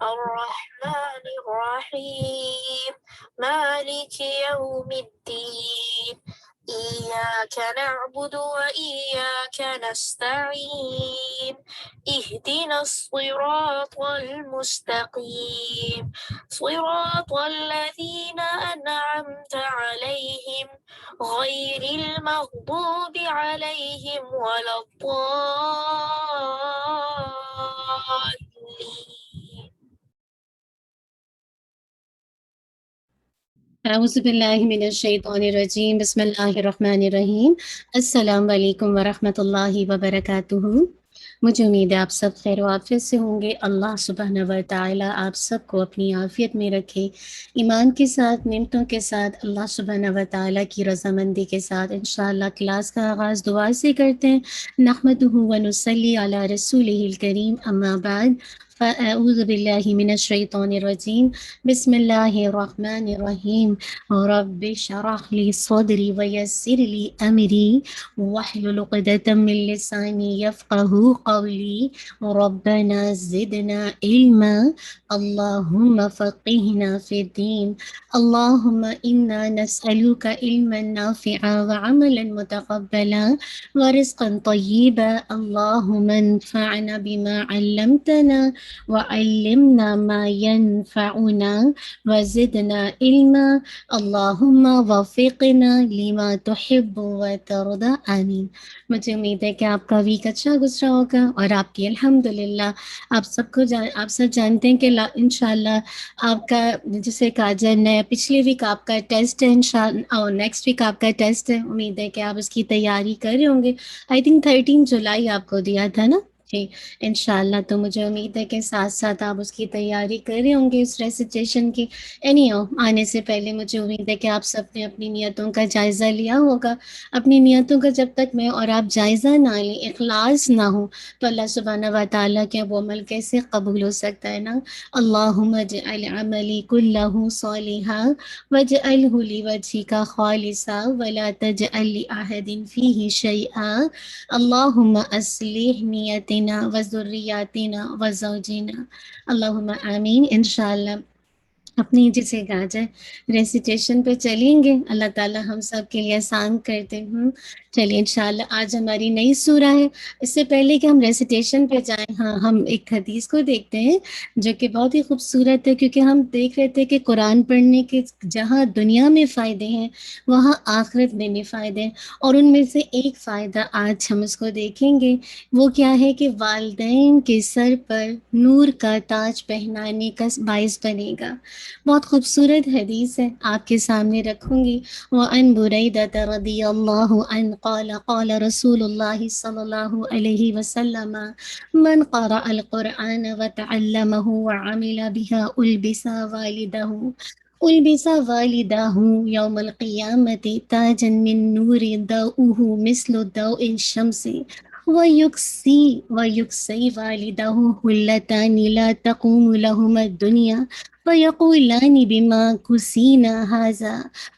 الرحمن الرحيم مالك يوم الدين إياك نعبد وإياك نستعين اهدنا الصراط المستقيم صراط الذين أنعمت عليهم غير المغضوب عليهم ولا الضالين. اعوذ باللہ من الشیطان الرجیم بسم اللہ الرحمن الرحیم السلام علیکم ورحمۃ اللہ وبرکاتہ۔ مجھے امید ہے آپ سب خیر و عافیت سے ہوں گے۔ اللہ سبحانہ و تعالیٰ آپ سب کو اپنی عافیت میں رکھے، ایمان کے ساتھ، نعمتوں کے ساتھ، اللہ سبحانہ و تعالیٰ کی رضامندی کے ساتھ۔ انشاءاللہ کلاس کا آغاز دعا سے کرتے ہیں۔ نحمدہ و نصلی علی رسولہ الکریم، اما بعد فاعوذ باللہ من الشیطان الرجیم بسم اللہ الرحمن الرحیم رب اشرح لی صدری ویسر لی امری واحلل عقدۃ من لسانی یفقہوا قولی ربنا زدنا علما اللہم فقہنا فی الدین اللہم انا نسألک علما نافعا وعملا متقبلا ورزقا طیبا اللہم انفعنا بما علمتنا وعلمنا ما ينفعنا وزدنا علما اللہم وفقنا لما تحب وترضى آمین۔ مجھے امید ہے کہ آپ کا ویک اچھا گزرا ہوگا اور آپ کی الحمدللہ آپ سب جانتے ہیں کہ انشاءاللہ آپ کا جسے کہا جائے نیا پچھلے ویک آپ کا ٹیسٹ ہے انشاءاللہ، اور نیکسٹ ویک آپ کا ٹیسٹ ہے۔ امید ہے کہ آپ اس کی تیاری کر رہے ہوں گے۔ آئی تھنک 13 جولائی آپ کو دیا تھا نا جی، انشاءاللہ۔ تو مجھے امید ہے کہ ساتھ ساتھ آپ اس کی تیاری کر رہے ہوں گے اس ریسیٹیشن کی۔ آنے سے پہلے مجھے امید ہے کہ آپ سب نے اپنی نیتوں کا جائزہ لیا ہوگا۔ اپنی نیتوں کا جب تک میں اور آپ جائزہ نہ لیں، اخلاص نہ ہو، تو اللہ سبحانہ و تعالیٰ کے وہ عمل کیسے قبول ہو سکتا ہے نا۔ اللہم اجعل عملی کلہ صالحا واجعلہ لوجہک خالصا ولا تجعل لأحد فیہ شیئا اللہم اصلح نیتنا وذریاتنا وزوجنا اللہم آمین۔ انشاءاللہ اپنی جسے کہا جائے ریسیٹیشن پہ چلیں گے، اللہ تعالیٰ ہم سب کے لیے آسان کرتے ہیں۔ چلیے انشاءاللہ آج ہماری نئی سورہ ہے۔ اس سے پہلے کہ ہم ریسیٹیشن پہ جائیں، ہم ایک حدیث کو دیکھتے ہیں جو کہ بہت ہی خوبصورت ہے، کیونکہ ہم دیکھ رہے تھے کہ قرآن پڑھنے کے جہاں دنیا میں فائدے ہیں وہاں آخرت میں بھی فائدے ہیں، اور ان میں سے ایک فائدہ آج ہم اس کو دیکھیں گے۔ وہ کیا ہے کہ والدین کے سر پر نور کا تاج پہنانے کا باعث بنے گا۔ بہت خوبصورت حدیث ہے، آپ کے سامنے رکھوں گی۔ وَعَنْ بُرَيْدَةَ رَضِيَ اللَّهُ عَنْهُ قَالَ قَالَ رَسُولُ اللَّهِ صَلَّى اللَّهُ عَلَيْهِ وَسَلَّمَ مَنْ قَرَأَ الْقُرْآنَ وَتَعَلَّمَهُ وَعَمِلَ بِهَا أُلْبِسَ والداه يوم القيامة تاجا من نور ضوءه مثل ضوء الشمس ويكسي والده هلتان لا تقوم لهما الدنيا فيقولان بما كسينا هذا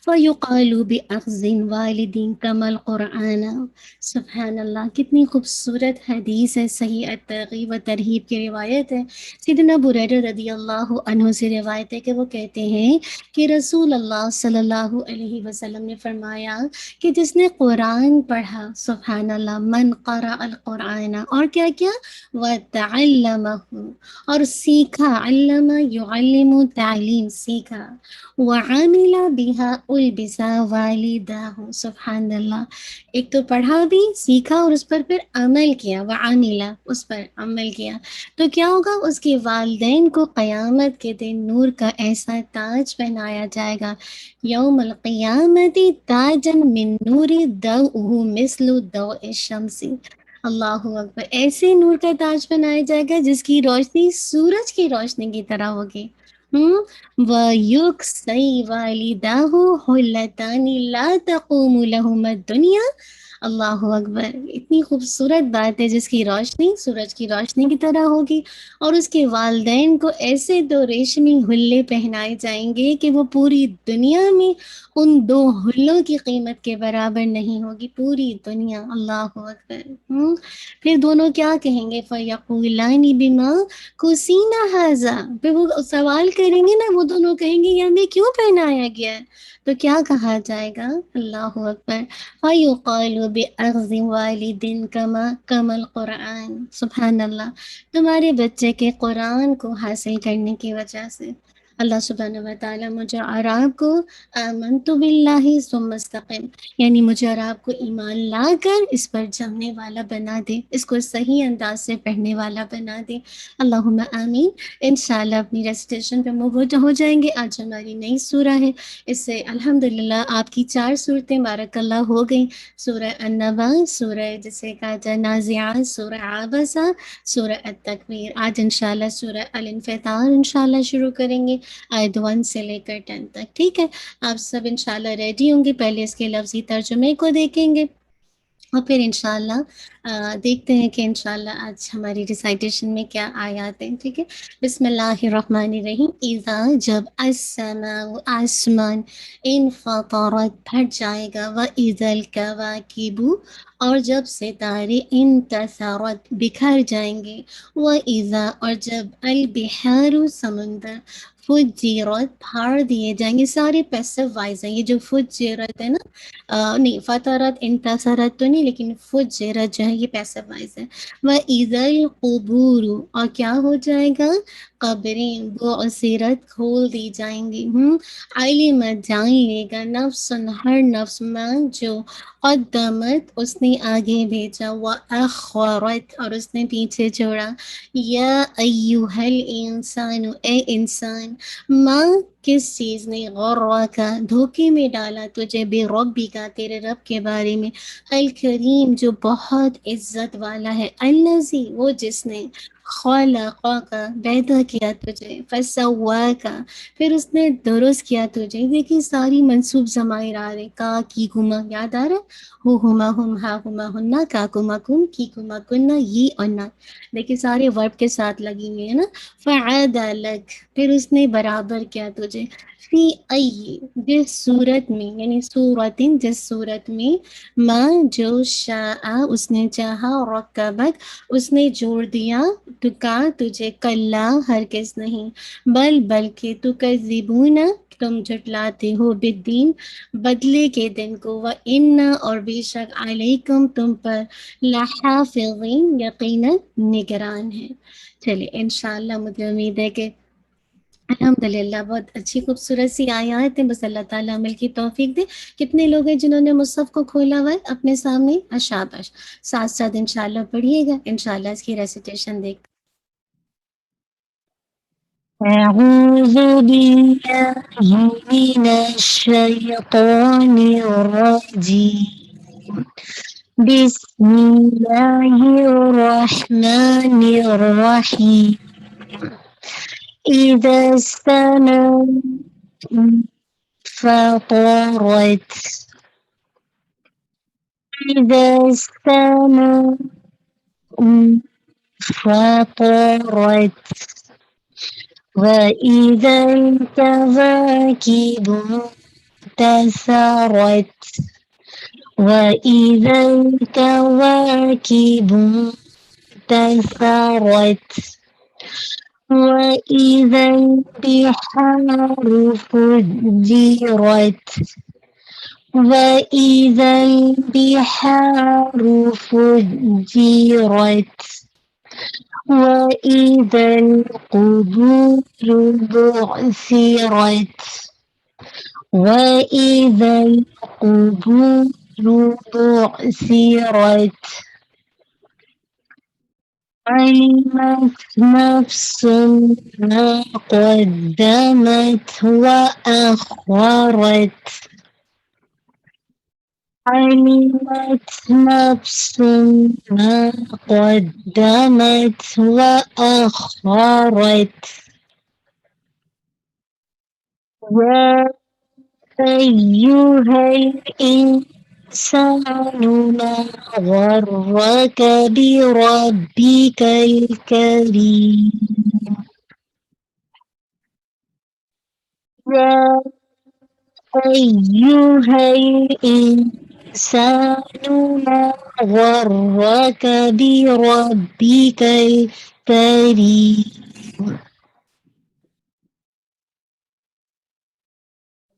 فيقال بأخذ والد كما القرآن۔ سبحان اللہ، کتنی خوبصورت حدیث ہے، صحیح الترغیب و ترہیب کی روایت ہے۔ سیدنا ابو ہریرہ رضی اللہ عنہ سے روایت ہے کہ وہ کہتے ہیں کہ رسول اللہ صلی اللہ علیہ وسلم نے فرمایا کہ جس نے قرآن پڑھا، سبحان اللہ، من قرأ القرآن، اور کیا کیا، وَتَعَلَّمَهُ، اور سیکھا، علم یعلم، تعلیم، سیکھا، وَعَمِلَ بِهَا أُلْبِسَ وَالِدَاهُ، سبحان اللہ، ایک تو پڑھا بھی، سیکھا، اور اس پر پھر عمل کیا، وَعَمِلَ، اس پر عمل کیا، تو کیا ہوگا، اس کے والدین کو قیامت کے دن نور کا ایسا تاج پہنایا جائے گا، یوم القیامت تاجن من نور ضوءہ مثل ضوء الشمس، اللہ اکبر، ایسے نور کا تاج پہنایا جائے گا جس کی روشنی سورج کی روشنی کی طرح ہوگی۔ وَيُكْسَي وَالِدَاهُ حُلَّتَانِ لَا تَقُومُ لَهُمَا الدُّنْيَا، اللہ اکبر، اتنی خوبصورت بات ہے جس کی روشنی سورج کی روشنی کی طرح ہوگی، اور اس کے والدین کو ایسے دو ریشمی ہلے پہنائے جائیں گے کہ وہ پوری دنیا میں ان دو ہلوں کی قیمت کے برابر نہیں ہوگی، پوری دنیا۔ اللہ اکبر۔ پھر دونوں کیا کہیں گے؟ فَيَقُولَانِ بِمَا كُسِينَ هَذَا، پھر وہ سوال کریں گے نا، وہ دونوں کہیں گے یہ ہمیں کیوں پہنایا گیا ہے؟ تو کیا کہا جائے گا؟ اللہ اکبر۔ فَيُقَالُ بِأَخْذِ وَالِدٍ كَمَا الْقُرْآنِ، سبحان اللہ، تمہارے بچے کے قرآن کو حاصل کرنے کی وجہ سے۔ اللہ سبحانہ و تعالیٰ مجھے اور آپ کو آمنت باللہ ثم استقم، یعنی مجھے اور آپ کو ایمان لا کر اس پر جمنے والا بنا دے، اس کو صحیح انداز سے پڑھنے والا بنا دے۔ اللہم آمین۔ انشاءاللہ اپنی ریسیٹیشن پہ موو ہو جائیں گے۔ آج ہماری نئی سورہ ہے، اس سے الحمدللہ آپ کی 4 صورتیں بارک اللہ ہو گئیں۔ سورہ النبا، سورہ جسے کہا جائے نازعات، سورہ عابسہ، سورہ التکویر۔ آج انشاءاللہ سورہ الانفطار انشاءاللہ شروع کریں گے، آیت 1 سے لے کر 10 تک، ٹھیک ہے؟ آپ سب انشاءاللہ ریڈی ہوں گے، پہلے اس کے لفظی ترجمے کو دیکھیں گے، اور پھر انشاءاللہ دیکھتے ہیں کہ انشاءاللہ آج ہماری ریسائٹیشن میں کیا آیات ہیں، ٹھیک ہے؟ بسم اللہ الرحمن الرحیم۔ اذا، جب، السماء، آسمان، انفطرت، پھٹ جائے گا، واذا الکواکب، اور جب ستارے، انتثرت، بکھر جائیں گے، واذا، اور جب، البحار، سمندر، فجرت، پھاڑ دیے جائیں گے۔ سارے پیسو وائز ہیں، یہ جو فجرت ہے نا، نہیں فطرت انتصرت تو نہیں، لیکن فجرت جو ہے یہ پیسو وائز ہے۔ وَإِذَا الْقُبُورُ، اور کیا ہو جائے گا؟ قبریں بعثرت، کھول دی جائیں گی۔ علمت، جان لے گا، نفس، ہر نفس، میں جو قدمت، اس نے آگے بھیجا، وَأَخَّرَتْ، اور اس نے پیچھے چھوڑا۔ یا ایوہ الانسان، اے انسان، ماں، کس چیز نے، غرہ، دھوکے میں ڈالا تجھے، بے ربی کا، تیرے رب کے بارے میں، الکریم، جو بہت عزت والا ہے، الذی، وہ جس نے، خلقک، پیدا کیا تجھے، فسواک، پھر اس نے درست کیا تجھے۔ دیکھیں ساری منصوب ضمائر آ رہے، کا، کی، کما، یاد آ رہا ہے؟ ہو، ہما، ہم، ہا، ہما، ہننا، کا، کما، کم، کی، کما، کننا، یہ اور نا، دیکھیں سارے ورب کے ساتھ لگی ہوئی ہے نا۔ فعادلک، پھر اس نے برابر کیا تجھے، فی ای، جس صورت میں، یعنی صورتن، جس صورت میں، ماں، جو شاء، اس نے چاہا، رکبک، اس نے جوڑ دیا، کا، تجھے، کلا، ہرگز نہیں، بلکہ تکذبون، تم جھٹلاتے ہو، بالدین، بدلے کے دن کو، وَإِنَّ، اور بے شک، علیکم، تم پر، لحافظین، یقیناً نگران ہے۔ چلیے انشاءاللہ مجھے امید ہے کہ الحمدللہ بہت اچھی خوبصورت سی آیات ہیں، بس اللہ تعالیٰ عمل کی توفیق دے۔ کتنے لوگ ہیں جنہوں نے مصحف کو کھولا ہوا ہے اپنے سامنے؟ شاباش، ساتھ ساتھ انشاءاللہ پڑھیے گا، انشاءاللہ اس کی ریسیٹیشن دیکھ۔ أعوذ بالله من الشيطان الرجيم. بسم الله الرحمن الرحيم. إذا السماء انفطرت، إذا السماء انفطرت، وإذا الكواكب انتثرت، وإذا الكواكب انتثرت، وإذا البحار فجرت، وإذا البحار فجرت، وإذا القبور بعثرت، وإذا القبور بعثرت، علمت نفس ما قدمت وأخرت، علمت نفس ما قدمت وأخرت. يا أيها الإنسان ما غرك بربك الكريم يا أيها الإنسان ما غرك بربك الكريم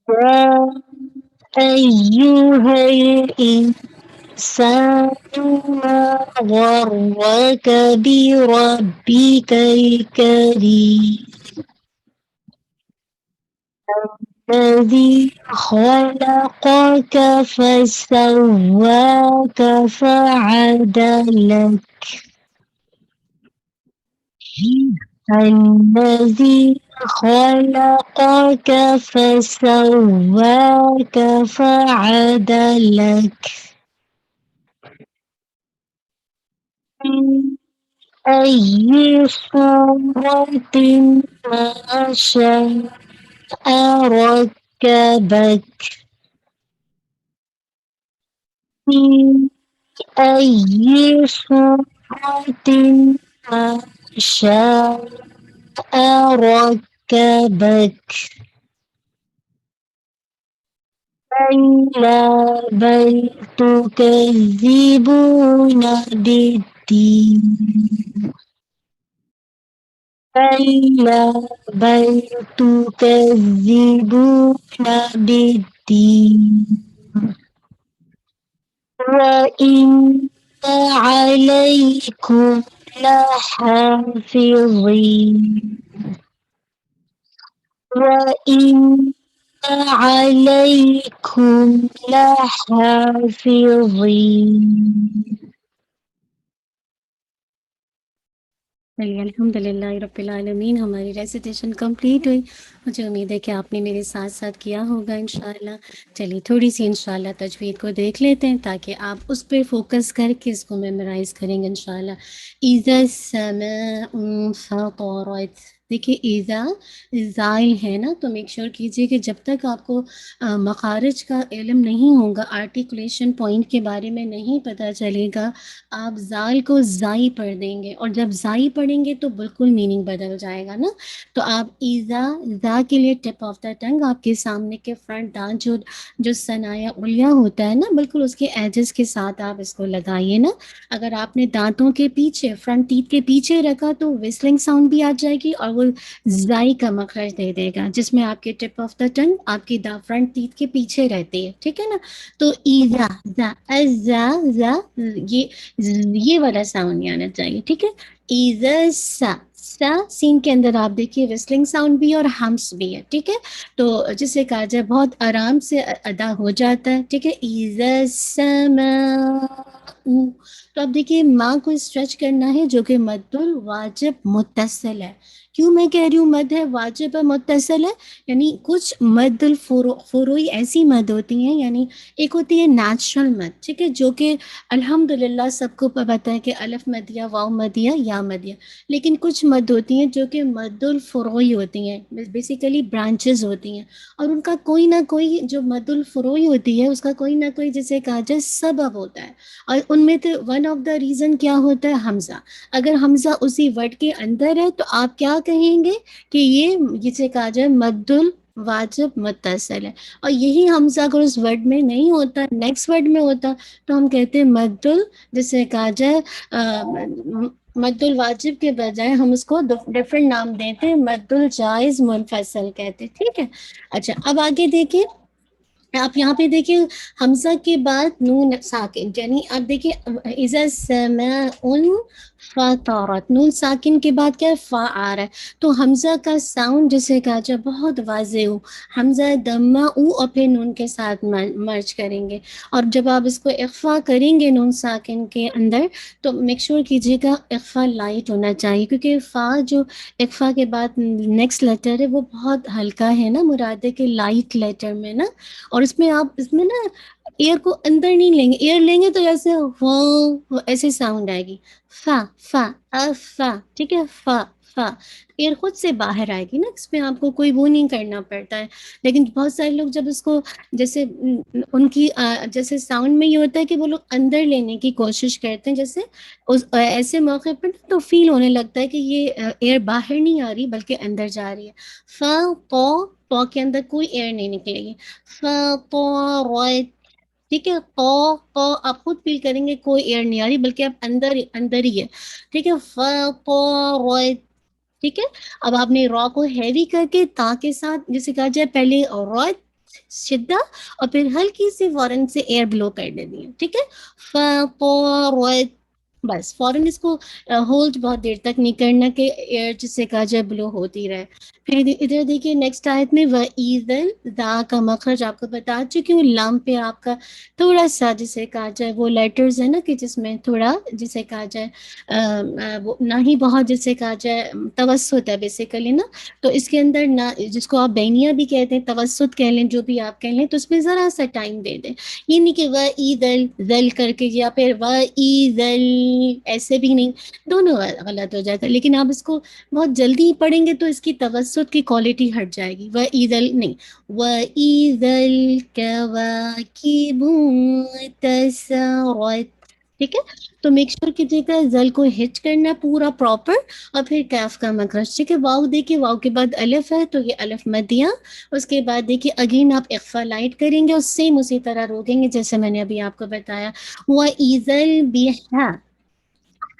يا أيها الإنسان ما غرك بربك الكريم الذي خلقك فسواك فعدلك الذي خلقك فسواك فعدلك في أي صورة ما شاء ركبك في أي صورة ما شاء ركبك كلا بل تكذبون بالدين كلا بل تكذبون بالدين وإن عليكم لحافظين وإن عليكم لحافظين چلیے الحمدللہ رب العالمین ہماری ریسیٹیشن کمپلیٹ ہوئی. مجھے امید ہے کہ آپ نے میرے ساتھ ساتھ کیا ہوگا انشاءاللہ. چلیے تھوڑی سی انشاءاللہ تجوید کو دیکھ لیتے ہیں تاکہ آپ اس پہ فوکس کر کے اس کو میمورائز کریں گے انشاءاللہ. اذا السماء فطرت. دیکھیے ایزا زائل ہے نا، تو میک شور کیجئے کہ جب تک آپ کو مخارج کا علم نہیں ہوگا، آرٹیکولیشن پوائنٹ کے بارے میں نہیں پتہ چلے گا، آپ زائل کو زائی پڑھ دیں گے، اور جب زائی پڑھیں گے تو بالکل میننگ بدل جائے گا نا. تو آپ ایزا زا کے لیے ٹپ آف دا ٹنگ آپ کے سامنے کے فرنٹ دانت جو ثنایا علیا ہوتا ہے نا، بالکل اس کے ایجز کے ساتھ آپ اس کو لگائیے نا. اگر آپ نے دانتوں کے پیچھے فرنٹ ٹیتھ کے پیچھے رکھا تو وسلنگ ساؤنڈ بھی آ جائے گی اور وہ زائی کا مخرج دے دے گا، جس میں آپ کے ٹپ آف دا ٹنگ آپ کی فرنٹ ٹیتھ کے پیچھے رہتی ہے. ٹھیک ہے نا. تو ایزا زا ازا زا یہ والا ساؤنڈ نہیں آنا چاہیے. ٹھیک ہے. ایزا سا سا سین کے اندر آپ دیکھیے وسلنگ ساؤنڈ بھی اور ہمس بھی ہے. ٹھیک ہے. تو جسے کہا جائے بہت آرام سے ادا ہو جاتا ہے. ٹھیک ہے. ایزا السماء. تو اب دیکھیے ماں کو اسٹریچ کرنا ہے جو کہ مد الواجب متصل ہے. کیوں میں کہہ رہی ہوں مد ہے واجب ہے متصل ہے؟ یعنی کچھ مد فروئی ایسی مد ہوتی ہیں، یعنی ایک ہوتی ہے نیچرل مد، ٹھیک ہے، جو کہ الحمدللہ سب کو پتہ ہے کہ الف مدیہ واو مدیہ یا مدیہ. لیکن کچھ مد ہوتی ہیں جو کہ مد الفروئی ہوتی ہیں، بیسیکلی برانچز ہوتی ہیں، اور ان کا کوئی نہ کوئی جو مد الفروئی ہوتی ہے اس کا کوئی نہ کوئی جسے کہا جائے سبب ہوتا ہے. اور ان میں تو ون آف دا ریزن کیا ہوتا ہے؟ حمزہ. اگر حمزہ اسی ورڈ کے اندر ہے تو آپ کیا کہیں گے کہ یہ جسے کہا جائے مد الواجب متصل ہے. اور یہی حمزہ اگر اس ورڈ میں نہیں ہوتا، نیکسٹ ورڈ میں ہوتا، تو ہم کہتے ہیں مد جسے کہا جائے مد الواجب کے بجائے ہم اس کو ڈفرنٹ نام دیتے ہیں، مد الجائز منفصل کہتے ہیں. ٹھیک ہے. اچھا اب آگے دیکھیں، آپ یہاں پہ دیکھیں حمزہ کے بعد نون ساکن، یعنی آپ دیکھیں اذا السماء فطرت، نون ساکن کے بعد کیا فا آ رہا ہے، تو حمزہ کا ساؤنڈ جسے کہا جائے بہت واضح ہو، حمزہ دمہ او اور پھر نون کے ساتھ مرج کریں گے. اور جب آپ اس کو اخفا کریں گے نون ساکن کے اندر تو میک شور کیجیے گا اخفا لائٹ ہونا چاہیے، کیونکہ فا جو اخفا کے بعد نیکسٹ لیٹر ہے وہ بہت ہلکا ہے نا، مراد ہے کہ لائٹ لیٹر میں نا. اور اس میں آپ اس میں نا ایئر کو اندر نہیں لیں گے، ایئر لیں گے تو ایسے ایسے ساؤنڈ آئے گی، فا فا افا. ٹھیک ہے. فا فا، ایر خود سے باہر آئے گی نا، اس میں آپ کو کوئی وہ نہیں کرنا پڑتا ہے. لیکن بہت سارے لوگ جب اس کو جیسے ان کی جیسے ساؤنڈ میں یہ ہوتا ہے کہ وہ لوگ اندر لینے کی کوشش کرتے ہیں، جیسے ایسے موقع پر تو فیل ہونے لگتا ہے کہ یہ ایئر باہر نہیں آ رہی بلکہ اندر جا رہی ہے. فا پو، پو کے اندر کوئی ایئر نہیں نکلے گی. فا پو روئے، ٹھیک ہے. پو پو آپ خود فیل کریں گے کوئی ایئر نہیں آ رہی بلکہ آپ اندر اندر ہی ہے. ٹھیک ہے. فا پو روئے، ٹھیک ہے. اب آپ نے را کو ہیوی کر کے تا کے ساتھ جیسے کہا جائے پہلے را شدہ اور پھر ہلکی سی فوراً سے ایئر بلو کر دینی ہے. ٹھیک ہے. فا پو روئے، بس فوراً اس کو ہولڈ بہت دیر تک نہیں کرنا کہ ایئر جسے کہا جائے بلو ہوتی رہے. پھر ادھر دیکھیے نیکسٹ آیت میں وَإِذَا، دا کا مخرج آپ کو بتا چکی ہوں. لام پہ آپ کا تھوڑا سا جسے کہا جائے وہ لیٹرز ہے نا کہ جس میں تھوڑا جسے کہا جائے نہ ہی بہت جسے کہا جائے توسط ہے بیسیکلی نا، تو اس کے اندر نہ جس کو آپ بینیا بھی کہتے ہیں توسط کہہ لیں جو بھی آپ کہہ لیں، تو اس میں ذرا سا ٹائم دے دیں. یہ نہیں کہ وَإِذَا ذل کر کے یا پھر وَإِذَا ایسے بھی نہیں، دونوں غلط ہو جاتا ہے. لیکن آپ اس کو بہت جلدی پڑھیں گے تو اس کی توسط کی کوالٹی ہٹ جائے گی. وَإِذَا نہیں، وَإِذَا الْكَوَاكِبُ انتَثَرَتْ، ٹھیک ہے. تو میک شور کیجیے گا زل کو ہچ کرنا پورا پراپر، اور پھر کیف کا مخرج. ٹھیک ہے. واؤ دیکھیے، واؤ کے بعد الف ہے تو یہ الف مدیہ. اس کے بعد دیکھیے اگین آپ اخفا لائٹ کریں گے اور سیم اسی طرح روکیں گے جیسے میں نے ابھی آپ کو بتایا. وَإِذَا الْبِحَارُ،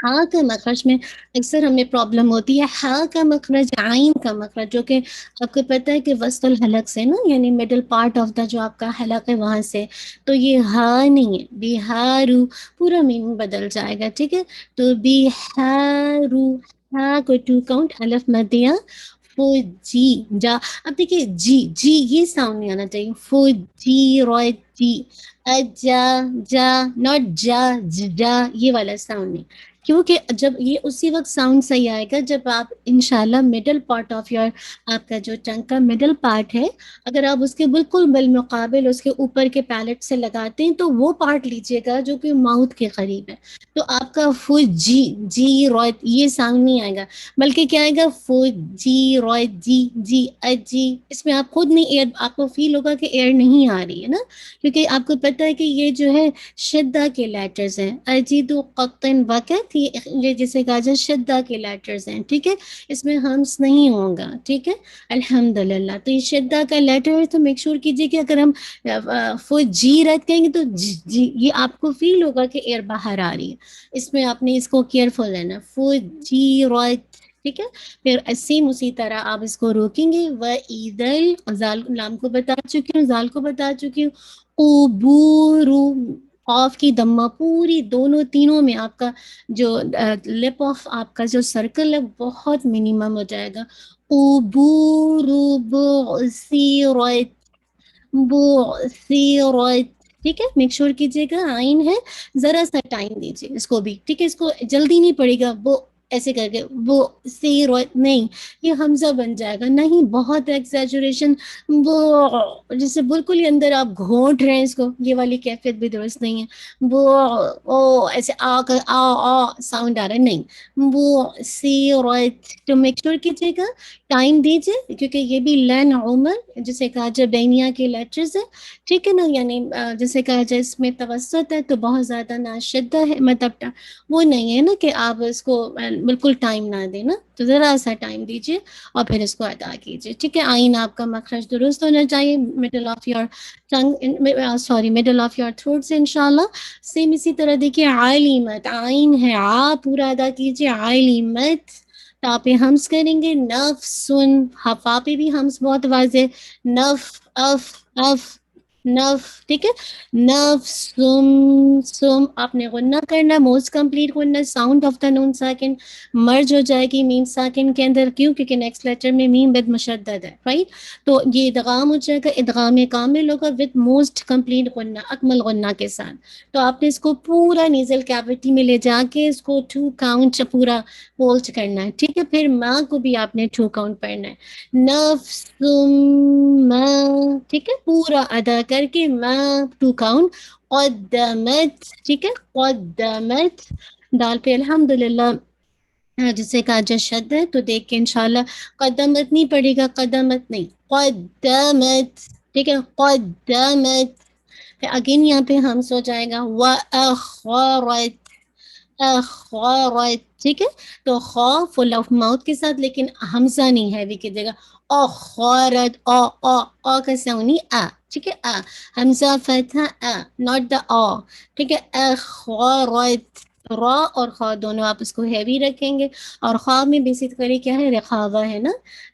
ہاں کا مخرج میں اکثر ہمیں پرابلم ہوتی ہے. ہاں کا مخرج، عین کا مخرج، جو کہ آپ کو پتہ ہے کہ وسط الحلق سے نا، یعنی مڈل پارٹ آف دا جو آپ کا حلق ہے وہاں سے، تو یہ ہاں نہیں ہے. بہارو پورا میننگ بدل جائے گا. ٹھیک ہے. تو بہارو، ہاں کو 2 کاؤنٹ الف مدیہ. فو جی جا، اب دیکھیے جی جی یہ ساؤنڈ نہیں آنا چاہیے. فو جی روئے جی، اجا جا، ناٹ جا جا، یہ والا ساؤنڈ نہیں. کیونکہ جب یہ اسی وقت ساؤنڈ صحیح آئے گا جب آپ انشاءاللہ مڈل پارٹ آف یور، آپ کا جو ٹنگ کا مڈل پارٹ ہے، اگر آپ اس کے بالکل بالمقابل اس کے اوپر کے پیلٹ سے لگاتے ہیں تو وہ پارٹ لیجیے گا جو کہ ماؤتھ کے قریب ہے. تو آپ کا فو جی جی روئے یہ ساؤنڈ نہیں آئے گا بلکہ کیا آئے گا؟ فو جی روئے جی جی اجی. اس میں آپ خود نہیں ایئر، آپ کو فیل ہوگا کہ ایئر نہیں آ رہی ہے نا، کیونکہ آپ کو پتہ ہے کہ یہ جو ہے شدہ کے لیٹرز ہیں. اجید قطن وقت، یہ جسے کہا جائے شدہ کے لیٹرز ہیں. ٹھیک ہے. اس میں ہمس نہیں ہوگا. ٹھیک ہے. الحمدللہ. تو یہ شدہ کا لیٹر ہے تو میک شور کیجیے کہ اگر ہم فو جی رد کہیں گے تو جی یہ آپ کو فیل ہوگا کہ ایئر باہر آ رہی ہے. اس میں آپ نے اس کو کیئرفل لینا. فو جی رد، ٹھیک ہے. پھر سیم اسی طرح آپ اس کو روکیں گے. وَإِذَا، زال لام کو بتا چکی ہوں، زال کو بتا چکی ہوں. قبور، قاف کی دمہ پوری دونوں تینوں میں آپ کا جو لپ آف آپ کا جو سرکل ہے بہت منیمم ہو جائے گا. قبور بعثرت، بعثرت، ٹھیک ہے. میک شور کیجیے گا عین ہے، ذرا سا ٹائم دیجیے اس کو بھی. ٹھیک ہے. اس کو جلدی نہیں پڑے گا وہ ایسے کر کے وہ سی روت نہیں، یہ حمزہ بن جائے گا. نہیں بہت ایکزیجریشن، وہ جیسے بالکل ہی اندر آپ گھونٹ رہے ہیں اس کو، یہ والی کیفیت بھی درست نہیں ہے. وہ او ایسے آ کر آ ساؤنڈ آ رہا ہے، نہیں. وہ سی روت. تو میک شور کیجیے گا ٹائم دیجیے کیونکہ یہ بھی لین عمر جسے کہا جائے بینیا کے لیٹرز ہے. ٹھیک ہے نا. یعنی جسے کہا جائے اس میں توسط ہے تو بہت زیادہ نہ شدہ ہے، مطلب وہ نہیں ہے نا کہ آپ اس کو بالکل ٹائم نہ دیں نا، تو ذرا سا ٹائم دیجیے اور پھر اس کو ادا کیجیے. ٹھیک ہے. آئین آپ کا مخرج درست ہونا چاہیے middle of your tongue, sorry middle of your throat سے انشاءاللہ. سیم اسی طرح دیکھیے عالمت، آئین ہے آ پورا ادا کیجیے. عالمت، تا پہ ہمس کریں گے. نفسن، ہفا پہ بھی ہمس بہت واضح. نف اف اف نف، ٹھیک ہے. نفسم سم، آپ نے غنہ کرنا، موسٹ کمپلیٹ غنہ. ساؤنڈ آف دا نون ساکن مرج ہو جائے گی میم ساکن کے اندر. کیوں؟ کیونکہ نیکسٹ لیٹر میں میم بد مشدد ہے، رائٹ. تو یہ ادغام ہو جائے گا، ادغام کامل ہوگا وتھ موسٹ کمپلیٹ غنہ، اکمل غنہ کے ساتھ. تو آپ نے اس کو پورا نیزل کیوٹی میں لے جا کے اس کو 2 کاؤنٹ پورا ہولڈ کرنا ہے. ٹھیک ہے. پھر ماں کو بھی آپ نے 2 کاؤنٹ پڑھنا ہے. نفسم ماں، ٹھیک ہے. پورا ادا کر کے ماں 2 کاؤنٹ. قدمت، ٹھیک ہے. قدمت. دال پہ الحمدللہ جسے کہا جا شد ہے تو دیکھ کے انشاءاللہ قدمت نہیں پڑے گا، قدمت نہیں، قدمت، ٹھیک ہے، قدمت. اگین یہاں پہ ہمس ہو جائے گا، وَأَخَّرَتْ، اخرت، ٹھیک ہے. تو خا فل آف ماؤتھ کے ساتھ، لیکن حمزہ نہیں ہے کی جگہ، اخرت، او کا ساؤنڈ نہیں آ، ٹھیک ہے، آ حمزہ فتح آ، ناٹ دا آ، ٹھیک ہے. اخرت، را اور خا دونوں آپ اس کو ہیوی رکھیں گے. اور خا میں بیسیکلی کیا ہے، رخاوہ ہے نا.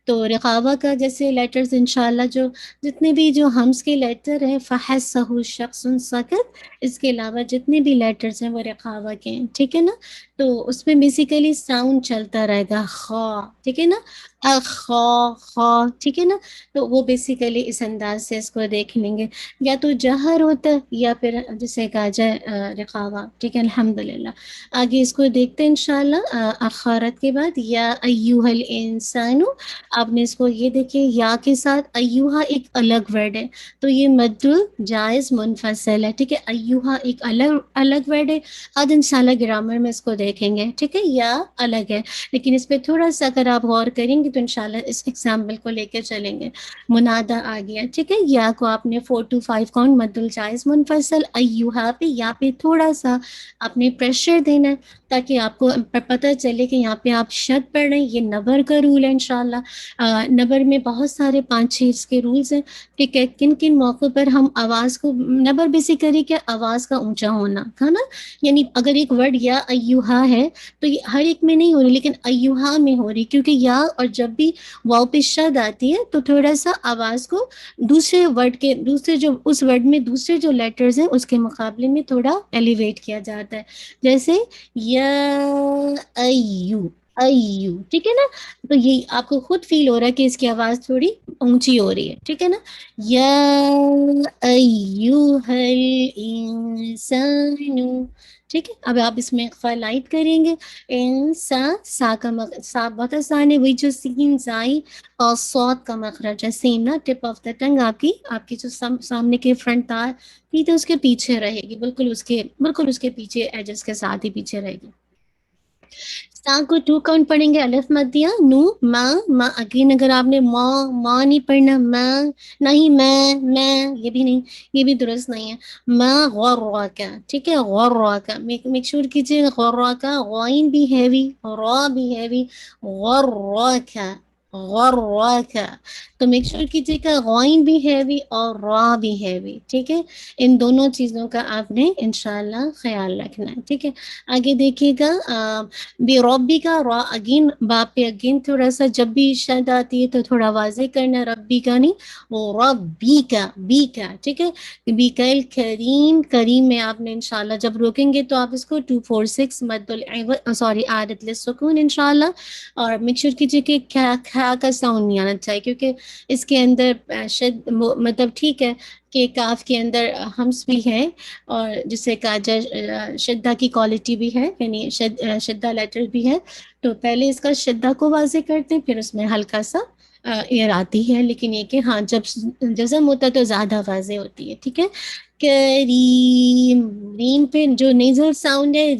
تو رخاوہ کا جیسے لیٹرز انشاءاللہ جو جتنے بھی جو ہمس کے لیٹر ہیں، فحسہ شخص سکت، اس کے علاوہ جتنے بھی لیٹرز ہیں وہ رخاوہ کے ہیں، ٹھیک ہے نا. تو اس میں بیسیکلی ساؤنڈ چلتا رہے گا، خا، ٹھیک ہے نا، خا خا، ٹھیک ہے نا. تو وہ بیسیکلی اس انداز سے اس کو دیکھ لیں گے، یا تو جہر ہوتا ہے یا پھر جسے کہا جائے رخاوہ، ٹھیک ہے. الحمدللہ آگے اس کو دیکھتے ہیں انشاءاللہ. اخارت کے بعد یا ایوہ الانسان، آپ نے اس کو یہ دیکھیں یا کے ساتھ ایوہا ایک الگ ورڈ ہے، تو یہ مد جائز منفصل ہے، ٹھیک ہے. ایوہا ایک الگ ورڈ ہے. آج انشاءاللہ گرامر میں اس کو دیکھیں گے، ٹھیک ہے. یا الگ ہے، لیکن اس پہ تھوڑا سا اگر آپ غور کریں گے تو انشاءاللہ اس ایگزامپل کو لے کے چلیں گے. منادہ آ گیا، ٹھیک ہے. یا کو آپ نے 4 to 5 کاؤنٹ مد الجائز منفصل، ایوہا پہ یا پہ تھوڑا سا آپ نے پریشر دینا ہے تاکہ آپ کو پتہ چلے کہ یہاں پہ آپ شد پڑھ رہے ہیں. یہ نبر کا رول ہے انشاءاللہ. نبر میں بہت سارے 5-6 اس کے رولز ہیں کہ کن کن موقع پر ہم آواز کو، نبر بیسیکلی کہ آواز کا اونچا ہونا ہے نا. یعنی اگر ایک ورڈ یا ایوہا ہے تو یہ ہر ایک میں نہیں ہو رہی، لیکن ایوہا میں ہو رہی، کیونکہ یا اور جب بھی واو پہ شد آتی ہے تو تھوڑا سا آواز کو دوسرے ورڈ کے، دوسرے جو اس ورڈ میں دوسرے جو لیٹرز ہیں اس کے مقابلے میں تھوڑا ایلیویٹ کیا جاتا ہے. جیسے یا ایو، ایو، ٹھیک ہے نا. تو یہ آپ کو خود فیل ہو رہا ہے کہ اس کی آواز تھوڑی اونچی ہو رہی ہے، ٹھیک ہے نا. یا ایوہ الانسان، ٹھیک ہے. اب آپ اس میں اخفا لائٹ کریں گے، انسان، سا کا سا بہت آسان ہے، وہی جو سین زائی اور صوت کا مخرج ہے، سیم نا. ٹپ آف دا ٹنگ آپ کی جو سامنے کے فرنٹ تار تھی تو اس کے پیچھے رہے گی، بالکل اس کے پیچھے ایجز کے ساتھ ہی پیچھے رہے گی. سا کو 2 کاؤنٹ پڑھیں گے، الف مدیہ، نو، ما اگین اگر آپ نے ما نہیں پڑھنا، نہیں، میں یہ بھی نہیں، یہ بھی درست نہیں ہے. ما غور کا، ٹھیک ہے، غور کا میک شور کیجیے، غور کا، غائن بھی ہیوی، را بھی ہیوی، غور کا، غور کا. تو میک شور کیجیے کہ غائن بھی ہیوی اور را بھی ہیوی، ٹھیک ہے. ان دونوں چیزوں کا آپ نے انشاءاللہ خیال رکھنا ہے، ٹھیک ہے. آگے دیکھیے گا بے ربی کا را، اگین باپ پہ اگین تھوڑا سا جب بھی شد آتی ہے تو تھوڑا واضح کرنا، ربی کا نہیں، وہ ربی کا، بی کا، ٹھیک ہے. بی کا الکریم، کریم میں آپ نے انشاءاللہ جب روکیں گے تو آپ اس کو 2 4 6 مد سوری عادت للسکون انشاءاللہ. اور میک شور کیجیے کہ کھا کا ساؤنڈ نہیں آنا چاہیے، کیونکہ اس کے اندر شد مطلب ٹھیک ہے کہ کاف کے اندر ہمس بھی ہے اور جسے کہا جائے شدہ کی کوالٹی بھی ہے، یعنی شدہ لیٹر بھی ہے. تو پہلے اس کا شدہ کو واضح کرتے ہیں، پھر اس میں ہلکا سا ایئر آتی ہے، لیکن یہ کہ ہاں جب جزم ہوتا ہے تو زیادہ واضح ہوتی ہے، ٹھیک ہے. کریم، ریم پہ جو نیزل ساؤنڈ ہے،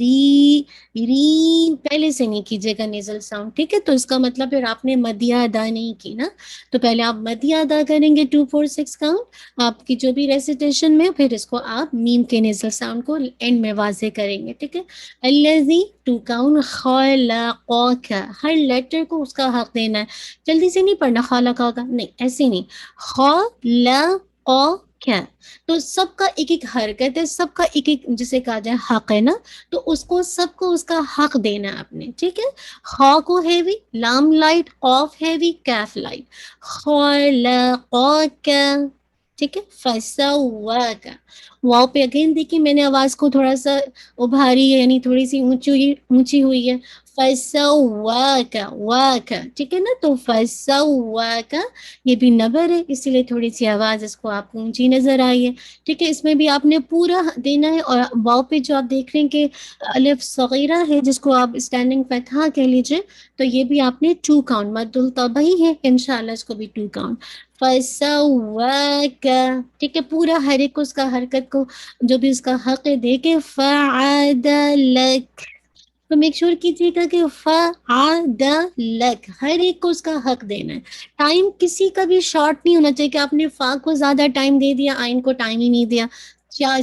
ریم پہلے سے نہیں کیجیے گا نیزل ساؤنڈ، ٹھیک ہے. تو اس کا مطلب پھر آپ نے مدیہ ادا نہیں کی نا. تو پہلے آپ مدیہ ادا کریں گے 2 4 6 کاؤنٹ آپ کی جو بھی ریسیٹیشن میں، پھر اس کو آپ میم کے نیزل ساؤنڈ کو اینڈ میں واضح کریں گے، ٹھیک ہے. الذی 2 کاؤنٹ، خلقک، ہر لیٹر کو اس کا حق دینا ہے. جلدی سے نہیں پڑھنا خلق کا، نہیں ایسے نہیں، خلقک. تو سب کا ایک ایک حرکت ہے، سب کا ایک ایک جسے کہا جائے حق ہے نا. تو اس کو سب کو اس کا حق دینا ہے آپ نے، ٹھیک ہے. خا کو ہیوی، لام لائٹ، قاف ہیوی، کیف لائٹ، خلقک، ٹھیک ہے. فسواک، واو پہ اگین دیکھیے میں نے آواز کو تھوڑا سا ابھاری ہے، یعنی تھوڑی سی اونچی ہوئی ہے. فسواک، واک، ٹھیک ہے نا. تو فسواک یہ بھی نبر ہے، اسی لیے تھوڑی سی آواز اس کو آپ کو اونچی نظر آئی ہے، ٹھیک ہے. اس میں بھی آپ نے پورا دینا ہے. اور واو پہ جو آپ دیکھ رہے ہیں کہ الف صغیرہ ہے جس کو آپ اسٹینڈنگ فتحہ کہہ لیجئے، تو یہ بھی آپ نے 2 کاؤنٹ، مد الطبعی ہے انشاءاللہ، اس کو بھی 2 کاؤنٹ. فسواک، ٹھیک ہے. پورا ہر ایک کو اس کا حرکت کو جو بھی اس کا حق ہے دے کے، فعدلک، تو میک شور کیجیے گا کہ فعدلک ہر ایک کو اس کا حق دینا ہے. ٹائم کسی کا بھی شارٹ نہیں ہونا چاہیے کہ آپ نے فا کو زیادہ ٹائم دے دیا آئین کو ٹائم ہی نہیں دیا.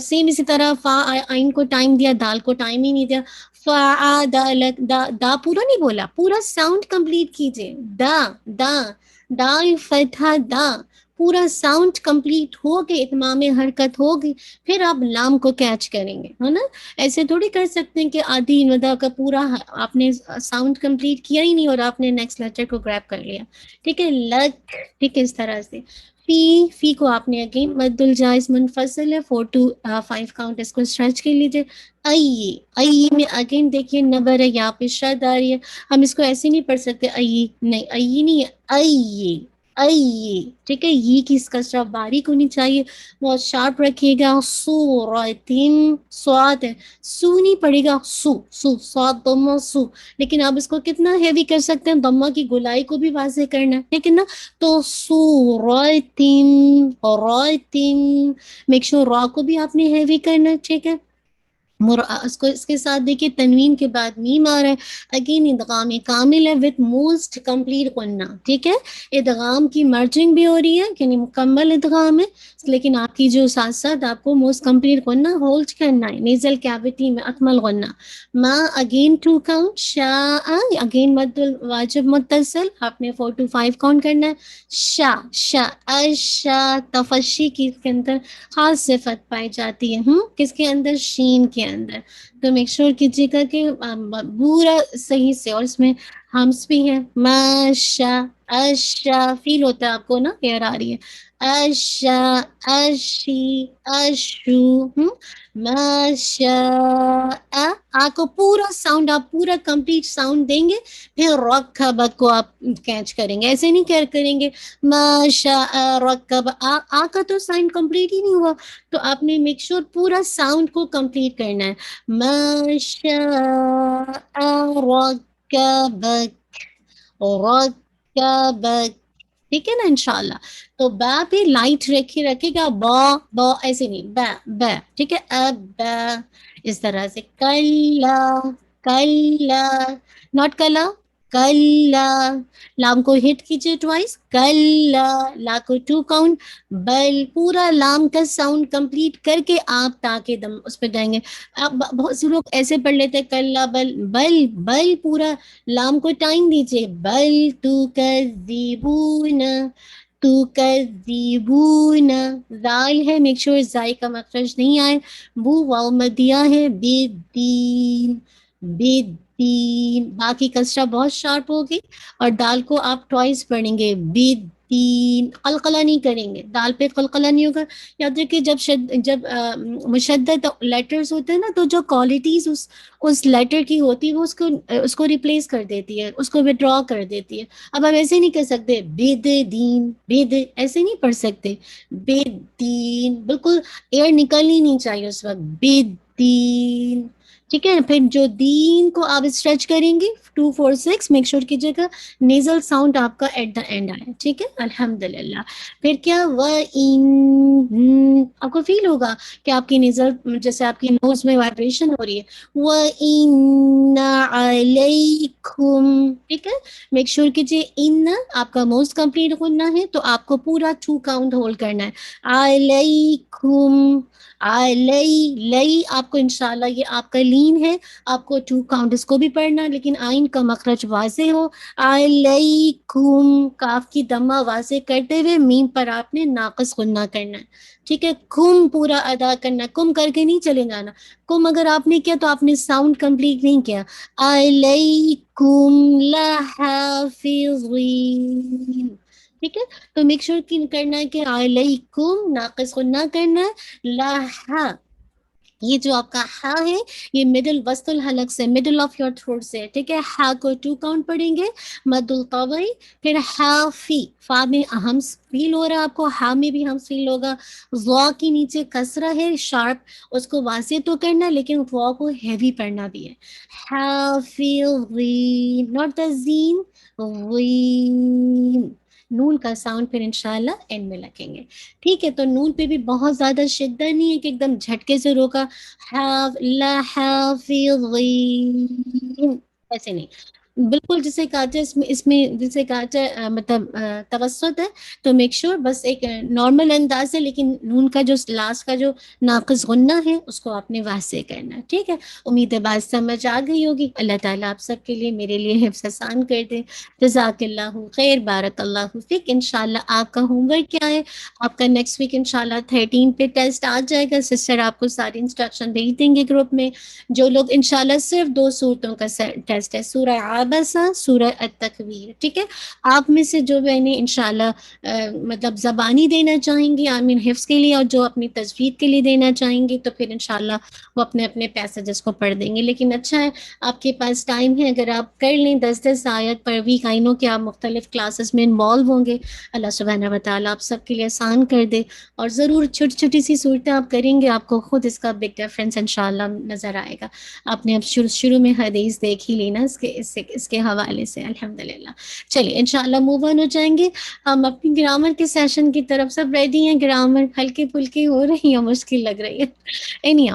سیم اسی طرح فا آئین کو ٹائم دیا دال کو ٹائم ہی نہیں دیا. فعدلک دا پورا نہیں بولا, پورا ساؤنڈ کمپلیٹ کیجیے. دا دا دال فتح دا پورا ساؤنڈ کمپلیٹ ہو کے اتمام حرکت ہوگی پھر آپ لام کو کیچ کریں گے, ہے نا. ایسے تھوڑی کر سکتے ہیں کہ آدھی ندا کا پورا آپ نے ساؤنڈ کمپلیٹ کیا ہی نہیں اور آپ نے نیکسٹ لیٹر کو گریب کر لیا. ٹھیک ہے, لک, ٹھیک ہے, اس طرح سے. فی کو آپ نے اگین مد الجائز منفصل ہے 4 to 5 کاؤنٹ, اس کو اسٹریچ کر لیجیے. ای میں اگین دیکھیے نبر ہے, یہاں پہ شد آ رہی ہے. ہم اس کو ایسے نہیں پڑھ سکتے ای, نہیں ای نہیں ہے, ای, ٹھیک ہے. یہ کی اس کا شرف باریک ہونی چاہیے, بہت شارپ رکھیے گا. سورتن سواد ہے, سو نہیں پڑے گا, سو سو سواد دمہ سو. لیکن آپ اس کو کتنا ہیوی کر سکتے ہیں, دمہ کی گلائی کو بھی واضح کرنا ہے, ٹھیک ہے نا. تو سورتن راتن, میک شور را کو بھی آپ نے ہیوی کرنا ہے, ٹھیک ہے. اس کو اس کے ساتھ دیکھیے تنوین کے بعد میم آ رہا ہے. اگین ادغام کامل ہے وتھ موسٹ کمپلیٹ غنہ, ٹھیک ہے. ادغام کی مرجنگ بھی ہو رہی ہے یعنی مکمل ادغام ہے, لیکن آپ کی جو ساتھ ساتھ آپ کو موسٹ کمپلیٹ غنہ ہولڈ کرنا ہے نیزل کیویٹی میں اکمل غنہ. ما اگین 2 کاؤنٹ, شاء اگین مد واجب متصل, آپ نے 4 to 5 کاؤنٹ کرنا ہے. شا شا اشا تفشی کی کے اندر خاص صفت پائی جاتی ہے, کس کے اندر, شین کے اندر. تو میک شور کیجیے گا کہ پورا صحیح سے, اور اس میں ہمس بھی ہے. ماشا اشا فیل ہوتا ہے آپ کو نا, ایئر آ رہی ہے. اشا اشی اشو, ماشا آ کو پورا ساؤنڈ آپ پورا کمپلیٹ ساؤنڈ دیں گے, پھر رکب کو آپ کیچ کریں گے. ایسے نہیں کریں گے ماشا رکب, آ کا تو ساؤنڈ کمپلیٹ ہی نہیں ہوا. تو آپ نے میک شور پورا ساؤنڈ کو کمپلیٹ کرنا ہے. ماشا رکبک رکبک, ٹھیک ہے نا انشاءاللہ. تو با پہ لائٹ رکھے گا, با ایسے نہیں, با, ٹھیک ہے. اب با اس طرح سے. کلا کلا, ناٹ کلا, کلا. لام کو ہٹ کیجیے ٹوائس, کلا. لا کو 2 کاؤنٹ. بل پورا لام کا ساؤنڈ کمپلیٹ کر کے آپ تاکہ دم اس پہ جائیں گے. اب بہت سے لوگ ایسے پڑھ لیتے ہیں کلا بل, بل پورا لام کو ٹائم دیجیے. بل تو کذبون, تو کذبون, زال ہے, میک شور زائی کا مخرج نہیں آئے. بو واو مدیہ ہے. بدین بدین, باقی کسرہ بہت شارپ ہوگی, اور دال کو آپ ٹوائس پڑھیں گے. بدین, قلقلہ نہیں کریں گے, دال پہ قلقلہ نہیں ہوگا. یاد رکھیے جب مشدد لیٹرز ہوتے ہیں نا, تو جو کوالٹیز اس لیٹر کی ہوتی ہے وہ اس کو ریپلیس کر دیتی ہے, اس کو وڈرا کر دیتی ہے. اب آپ ایسے نہیں کر سکتے بید دین, بید ایسے نہیں پڑھ سکتے. بید دین بالکل ایئر نکلنی نہیں چاہیے اس وقت. بید دین, ٹھیک ہے. پھر جو دین کو آپ اسٹریچ کریں گے 2 4 6, میک شور کیجیے گا نیزل ساؤنڈ آپ کا ایٹ دا اینڈ آئے, ٹھیک ہے. الحمدللہ. پھر کیا, آپ کو فیل ہوگا کہ آپ کی نیزل جیسے آپ کی نوز میں وائبریشن ہو رہی ہے. وَإِنَّ عَلَيْكُمْ, ٹھیک ہے. میک شور کیجیے ان آپ کا موسٹ کمپلیٹ غنہ ہے, تو آپ کو پورا 2 کاؤنٹ ہولڈ کرنا ہے. علیکم, لئی آپ کو انشاءاللہ یہ آپ کا لین ہے, آپ کو 2 کاؤنٹ اس کو بھی پڑھنا, لیکن آئین کا مخرج واضح ہو. علیکم, کاف کی دمہ واضح کرتے ہوئے میم پر آپ نے ناقص غنہ کرنا ہے, ٹھیک ہے. کم پورا ادا کرنا, کم کر کے نہیں چلے جانا. کم اگر آپ نے کیا تو آپ نے ساؤنڈ کمپلیٹ نہیں کیا. علیکم لحافظین, ٹھیک ہے. تو میک شور کرنا ہے کہ علیکم ناقص غنہ کرنا ہے. لہا, یہ جو آپ کا ہا ہے یہ مڈل وسط الحلق سے, مڈل آف یور تھروٹ سے, ٹھیک ہے. ہا کو 2 کاؤنٹ پڑیں گے, مد الطبعی. پھر ہا فی, فا میں اہم فیل ہو رہا ہے آپ کو, ہا میں بھی ہم فیل ہوگا. وا کی نیچے کسرہ ہے شارپ, اس کو واضح تو کرنا لیکن وا کو ہیوی پڑھنا بھی ہے. حافظین, ناٹ دا زین, وین. نون کا ساؤنڈ پھر انشاءاللہ اینڈ میں لگیں گے. ٹھیک ہے, تو نون پہ بھی بہت زیادہ شدت نہیں ہے کہ ایک دم جھٹکے سے روکا, لا حافظین, ایسے نہیں, بالکل جسے کہتے ہیں اس میں جسے کہتے ہیں مطلب توسط ہے, تو میک شور بس ایک نارمل انداز ہے, لیکن نون کا جو لاسٹ کا جو ناقص غنہ ہے اس کو آپ نے واسع کرنا ہے. ٹھیک ہے, امید ہے بات سمجھ آ گئی ہوگی. اللہ تعالیٰ آپ سب کے لیے میرے لیے حفظ آسان کر دے. جزاک اللہ خیر, بارک اللہ فیک. انشاءاللہ آپ کا ہوم ورک کیا ہے, آپ کا نیکسٹ ویک انشاءاللہ 13 پہ ٹیسٹ آ جائے گا. سسٹر آپ کو ساری انسٹرکشن بھیج دیں گے گروپ میں. جو لوگ انشاءاللہ صرف 2 صورتوں کا ٹیسٹ ہے, سورہ عابسہ, سورہ التکویر. ٹھیک ہے, آپ میں سے جو بہنیں انشاءاللہ مطلب زبانی دینا چاہیں گی آمین حفظ کے لیے, اور جو اپنی تجوید کے لیے دینا چاہیں گی, تو پھر انشاءاللہ وہ اپنے اپنے پیسجز کو پڑھ دیں گے. لیکن اچھا ہے آپ کے پاس ٹائم ہے, اگر آپ کر لیں 10 آیت پر ویک, آئی نو کہ آپ مختلف کلاسز میں انوالو ہوں گے. اللہ سبحانہ و تعالیٰ آپ سب کے لیے آسان کر دے, اور ضرور چھوٹی چھوٹی سی صورتیں آپ کریں گے, آپ کو خود اس کا بگ ڈفرینس انشاءاللہ نظر آئے گا. آپ نے اب شروع میں حدیث دیکھ ہی لی نا اس کے حوالے سے, الحمدللہ. چلیے انشاءاللہ موو آن ہو جائیں گے ہم اپنی گرامر کے سیشن کی طرف. سب ریڈی ہیں؟ گرامر ہلکی پھلکی ہو رہی ہے, مشکل لگ رہی ہے؟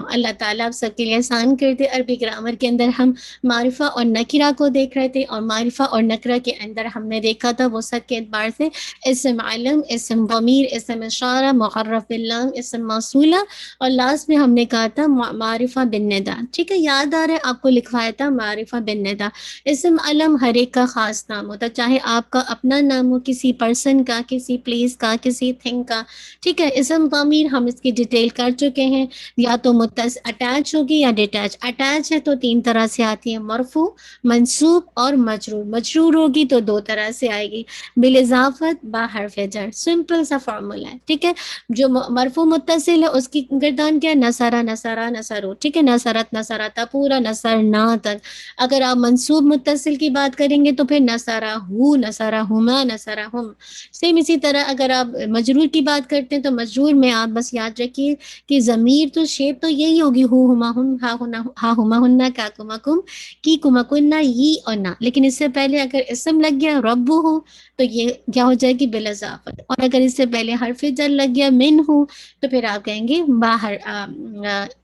اللہ تعالیٰ آپ سب کے لیے آسان کر دے. عربی گرامر کے اندر ہم معرفہ اور نکرہ کو دیکھ رہے تھے, اور معرفہ اور نکرہ کے اندر ہم نے دیکھا تھا وہ سب کے اعتبار سے اسم علم, اسم ضمیر, اسم اشارہ, معرف باللام, اسم موصولہ, اور لاسٹ میں ہم نے کہا تھا معرفہ بالندا. ٹھیک ہے, یاد آ رہا ہے آپ کو, لکھوایا تھا معرفہ بالندا. اسم علم ہر ایک کا خاص نام ہوتا ہے, چاہے آپ کا اپنا نام ہو, کسی پرسن کا, کسی پلیس کا, کسی تھنگ کا. ٹھیک ہے, اسم ضمیر ہم اس کی ڈیٹیل کر چکے ہیں, یا تو اٹیچ ہوگی یا ڈیٹیچ. اٹیچ ہے تو 3 طرح سے آتی ہے, مرفوع, منصوب اور مجرور. مجرور ہوگی تو 2 طرح سے آئے گی, بالاضافت, با حرف جر. سمپل سا فارمولا ہے. ٹھیک ہے, جو مرفوع متصل ہے اس کی گردان کیا ہے, نصرہ نصرہ نصرو. ٹھیک ہے, نصرت نصرتا, پورا نصرنا تک. اگر آپ منصوب متصل کی بات کریں گے تو پھر نصرہ ہو, نصرہ ہما, نصرہ ہم. سیم اسی طرح اگر آپ مجرور کی بات کرتے ہیں تو مجرور میں آپ بس یاد رکھیے کہ ضمیر تو شیپ تو یہی ہوگی, ہو ہما ہم, ہا ہما ہننا, کا کما کم, کی کما کننا, یہ اور نہ. لیکن اس سے پہلے اگر اسم لگ گیا رب ہو تو یہ کیا ہو جائے گی, بالاضافت. اور اگر اس سے پہلے حرف جر لگ گیا من ہو تو پھر آپ کہیں گے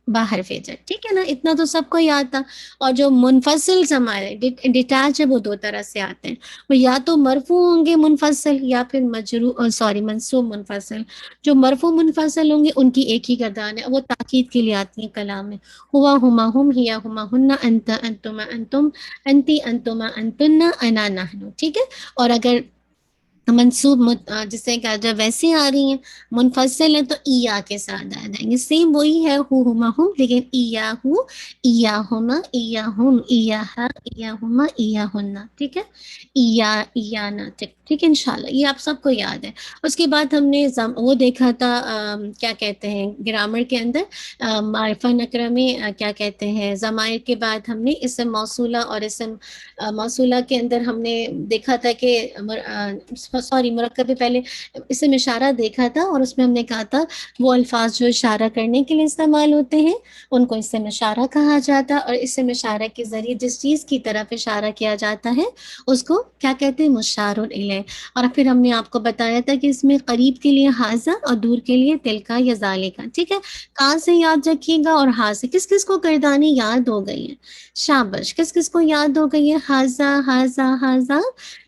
باہر فیجر. ٹھیک ہے نا, اتنا تو سب کو یاد تھا. اور جو منفصل ہمارے ڈیٹیچ ہے وہ 2 طرح سے آتے ہیں, وہ یا تو مرفوع ہوں گے منفصل, یا پھر منصوب منفصل. جو مرفوع منفصل ہوں گے ان کی ایک ہی گردان ہے, وہ تاکید کے لیے آتی ہیں کلام میں. ہوا ہما ہم, ہیا ہما ہننا, انت انتما انتم, انتی انتما انتن, انا نحن. ٹھیک ہے, اور اگر منصوب جسے کہا جائے ویسے آ رہی ہیں, منفصل ہے تو ایا کے ساتھ آ جائیں گے. سیم وہی ہے ہو ہما ہم, لیکن ایا ہو, ایا ہما, ایا ہم, ایا ہا, ایا ہما, ایا ہننا. ٹھیک ہے, ایا نا. ٹھیک ہے, انشاءاللہ یہ آپ سب کو یاد ہے. اس کے بعد ہم نے وہ دیکھا تھا کیا کہتے ہیں گرامر کے اندر معرفہ نکرہ میں کیا کہتے ہیں, ضمائر کے بعد ہم نے اسم موصولہ, اور اسم موصولہ کے اندر ہم نے دیکھا تھا کہ مرکب پہلے اسم اشارہ دیکھا تھا, اور اس میں ہم نے کہا تھا وہ الفاظ جو اشارہ کرنے کے لیے استعمال ہوتے ہیں ان کو اسم اشارہ کہا جاتا ہے, اور اسم اشارہ کے ذریعے جس چیز کی طرف اشارہ کیا جاتا ہے اس کو کیا کہتے ہیں, مشار الیہ. اور پھر ہم نے آپ کو بتایا تھا کہ اس میں قریب کے لیے حاذا اور دور کے لیے تلکا یا ذالکا. ٹھیک ہے, کہاں سے یاد رکھیے گا, اور ہاں سے. کس کس کو کردانی یاد ہو گئی ہے, شابش. کس کس کو یاد ہو گئی ہے, حاذا حاذا حاذا.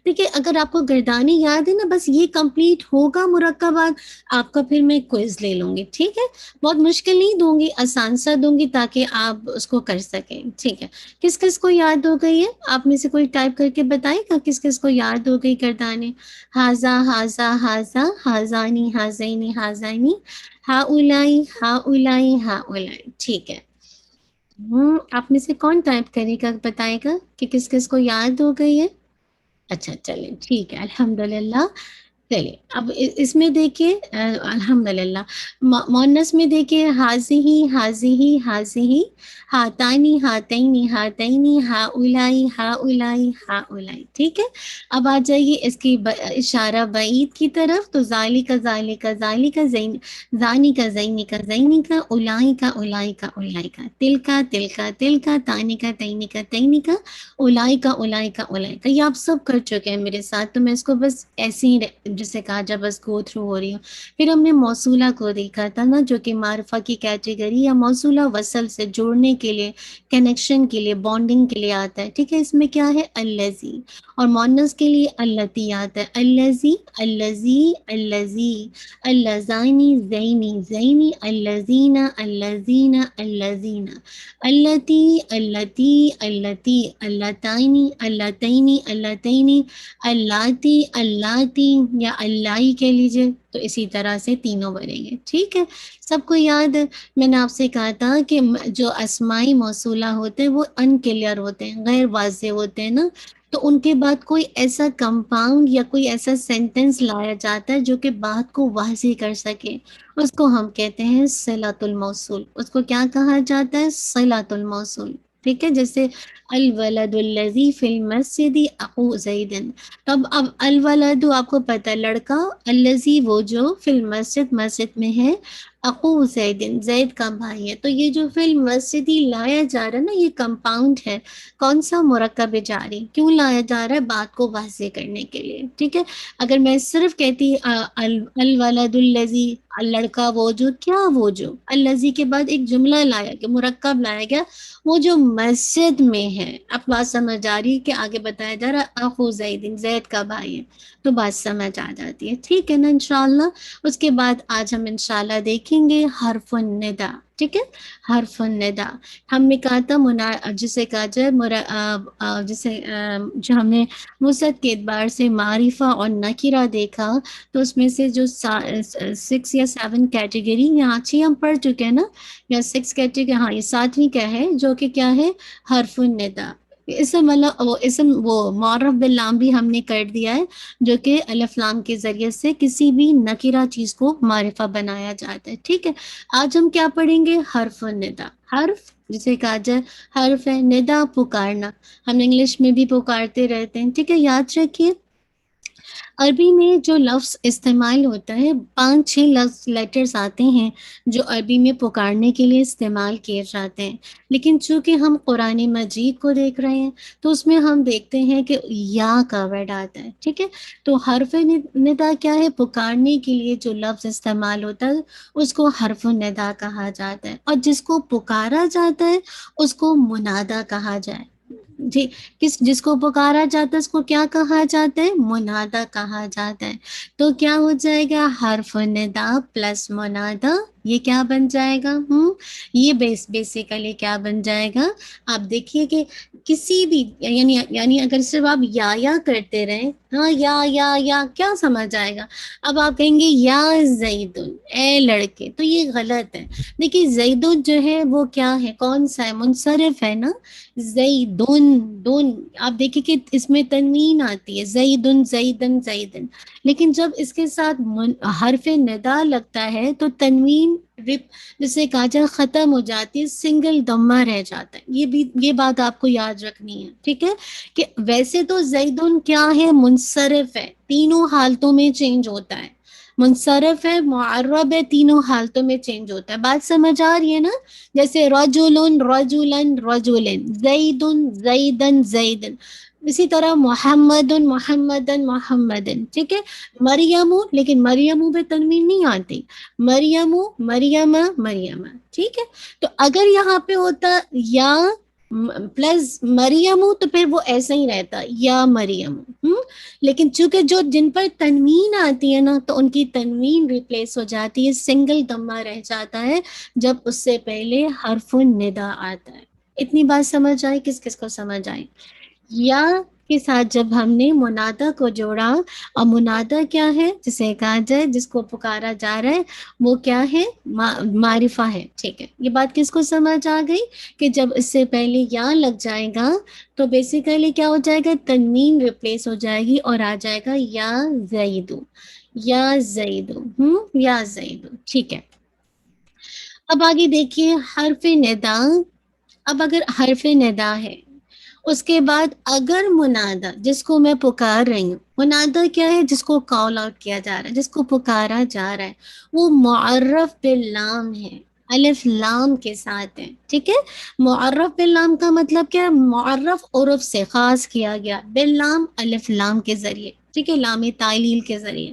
دیکھیے اگر آپ کو گردانی یاد ہے نا, بس یہ کمپلیٹ ہوگا مرکبات, آپ کا پھر میں کوئز لے لوں گی. ٹھیک ہے, بہت مشکل نہیں دوں گی, آسان سا دوں گی تاکہ آپ اس کو کر سکیں. ٹھیک ہے, کس کس کو یاد ہو گئی ہے, آپ میں سے کوئی ٹائپ کر کے بتائے گا کس کس کو یاد ہو گئی گردانی. حاذا حاذا حاذا, حاذانی حاذینی حاذینی, ہاؤلائی ہاؤلائی ہاؤلائی. ٹھیک ہے, آپ میں سے کون ٹائپ کرے گا, بتائے گا کہ کس کس کو یاد ہو گئی ہے. اچھا چلیں ٹھیک ہے, الحمدللہ. چلیے اب اس میں دیکھیے الحمدللہ مؤنث میں دیکھیے حاذی حاذی حاذی, ہاتانی ہاتینی ہاتینی, ہاؤلائی ہاؤلائی ہاؤلائی. ٹھیک ہے, اب آ جائیے اس کی اشارہ بعید کی طرف, تو ذالک ذالک ذالک, زانی کا زینی کا زینی کا, اولائی کا اولائی کا اولائی کا, تلکا تلکا تلکا, تانی کا تینی کا تینی کا, اولائی کا اولائی کا اولائی کا. یہ آپ سب کر چکے ہیں میرے ساتھ, تو میں اس کو بس ایسے ہی جسے کہا جب بس گو تھرو ہو رہی ہوں. پھر ہم نے موصولہ کو دیکھا تھا نا، جو کہ معرفہ کی کیٹیگری یا موصولہ وصل سے جوڑنے کے لیے، کنیکشن کے لیے، بانڈنگ کے لیے آتا ہے. ٹھیک ہے، اس میں کیا ہے الذی، اور مونس کے لیے اللتی آتا ہے. الذی الذی الذی، اللذانی زینی زینی، الذین الذین الذین، اللتی اللتی اللتی، اللتانی اللتینی اللتینی، اللاتی اللاتی، یا اللائی کہہ لیجیے. تو اسی طرح سے تینوں بنیں گے. ٹھیک ہے، سب کو یاد ہے. میں نے آپ سے کہا تھا کہ جو اسمائی موصولہ ہوتے ہیں وہ انکلیئر ہوتے ہیں، غیر واضح ہوتے ہیں نا، تو ان کے بعد کوئی ایسا کمپاؤنڈ یا کوئی ایسا سینٹنس لایا جاتا ہے جو کہ بات کو واضح کر سکے. اس کو ہم کہتے ہیں صلۃ الموصول. اس کو کیا کہا جاتا ہے؟ صلۃ الموصول. ٹھیک ہے، جیسے الولد الذی فی المسجد اخو زید. تب اب الولد آپ کو پتہ ہے لڑکا، الذی وہ جو فی المسجد مسجد میں ہے، اخو زید زید کا بھائی ہے. تو یہ جو فی المسجد لایا جا رہا ہے نا، یہ کمپاؤنڈ ہے. کون سا؟ مرکب جاری. کیوں لایا جا رہا ہے؟ بات کو واضح کرنے کے لیے. ٹھیک ہے، اگر میں صرف کہتی الولد الذی، لڑکا وہ جو، کیا وہ جو، الذی کے بعد ایک جملہ لایا گیا، مرکب لایا گیا، وہ جو مسجد میں ہے. اب بات سمجھ آ رہی ہے کہ آگے بتایا جا رہا ہے اخو زید زید کا بھائی ہے، تو بات سمجھ آ جاتی ہے. ٹھیک ہے نا انشاءاللہ. اس کے بعد آج ہم انشاءاللہ دیکھیں گے حرف الندا. ٹھیک ہے، حرف الندا ہم نے کہا تھا جسے کہا جائے جسے جو ہم نے وسعت کے اعتبار سے معرفہ اور نکرہ دیکھا، تو اس میں سے جو 6 یا 7 کیٹیگری، یہاں 6 ہم پڑھ چکے ہیں نا، یا 6 کیٹیگری، ہاں یہ 7ویں کیا ہے، جو کہ کیا ہے؟ حرف الندا. اسم وہ معرف باللام بھی ہم نے کر دیا ہے، جو کہ الف لام کے ذریعے سے کسی بھی نکرہ چیز کو معرفہ بنایا جاتا ہے. ٹھیک ہے، آج ہم کیا پڑھیں گے؟ حرف الندا. حرف جسے کہا جائے حرف ہے ندا، پکارنا. ہم انگلش میں بھی پکارتے رہتے ہیں. ٹھیک ہے، یاد رکھیے عربی میں جو لفظ استعمال ہوتا ہے 5-6 لفظ لیٹرز آتے ہیں جو عربی میں پکارنے کے لیے استعمال کیے جاتے ہیں. لیکن چونکہ ہم قرآن مجید کو دیکھ رہے ہیں تو اس میں ہم دیکھتے ہیں کہ یا کا ورڈ آتا ہے. ٹھیک ہے، تو حرف ندا کیا ہے؟ پکارنے کے لیے جو لفظ استعمال ہوتا ہے اس کو حرف ندا کہا جاتا ہے، اور جس کو پکارا جاتا ہے اس کو منادا کہا جائے. جی، جس کو پکارا جاتا ہے اس کو کیا کہا جاتا ہے؟ منادا کہا جاتا ہے. تو کیا ہو جائے گا؟ حرف ندا پلس منادا، یہ کیا بن جائے گا؟ یہ بیسیکلی کیا بن جائے گا؟ آپ دیکھیے کہ کسی بھی یعنی اگر صرف آپ یا کرتے رہیں، ہاں یا کیا سمجھ آئے گا؟ اب آپ کہیں گے یا زیدن، اے لڑکے، تو یہ غلط ہے. دیکھیے زیدن جو ہے وہ کیا ہے؟ کون سا ہے؟ منصرف ہے نا. زیدن دن، آپ دیکھیں کہ اس میں تنوین آتی ہے، زیدن زیدن زیدن. لیکن جب اس کے ساتھ حرف ندا لگتا ہے تو تنوین جسے کہا جائے ختم ہو جاتی ہے، سنگل دمہ رہ جاتا ہے. یہ بات آپ کو یاد رکھنی ہے. ٹھیک ہے، کہ ویسے تو زیدن کیا ہے؟ منصرف ہے، تینوں حالتوں میں چینج ہوتا ہے. منصرف ہے، معرب ہے، تینوں حالتوں میں چینج ہوتا ہے. بات سمجھ آ رہی ہے نا؟ جیسے رجلن رجلن رجلن، زیدن زیدن زیدن، اسی طرح محمد محمدن محمدن. ٹھیک ہے، مریم، لیکن مریم پہ تنوین نہیں آتی، مریم مریم مریم. ٹھیک ہے، تو اگر یہاں پہ ہوتا یا پلس مریم تو پھر وہ ایسا ہی رہتا یا مریم. لیکن چونکہ جن پر تنوین آتی ہے نا تو ان کی تنوین ریپلیس ہو جاتی ہے، سنگل دمہ رہ جاتا ہے جب اس سے پہلے حرف ندا آتا ہے. اتنی بات سمجھ آئی؟ کس کس کو سمجھ آئی؟ یا کے ساتھ جب ہم نے منادا کو جوڑا، اور منادا کیا ہے؟ جسے کہا جائے جس کو پکارا جا رہا ہے وہ کیا ہے؟ معرفہ ہے. ٹھیک ہے، یہ بات کس کو سمجھ آ گئی کہ جب اس سے پہلے یا لگ جائے گا تو بیسیکلی کیا ہو جائے گا؟ تنوین ریپلیس ہو جائے گی اور آ جائے گا یا زیدو، یا زیدو، یا زیدو. ٹھیک ہے، اب آگے دیکھیے حرف ندا. اب اگر حرف ندا ہے اس کے بعد اگر منادا، جس کو میں پکار رہی ہوں، منادا کیا ہے؟ جس کو کال آؤٹ کیا جا رہا ہے، جس کو پکارا جا رہا ہے، وہ معرف باللام ہے، الف لام کے ساتھ ہے. ٹھیک ہے، معرف باللام کا مطلب کیا ہے؟ معرف عرف سے خاص کیا گیا، باللام الف لام کے ذریعے. ٹھیک ہے، لام تعلیل کے ذریعے.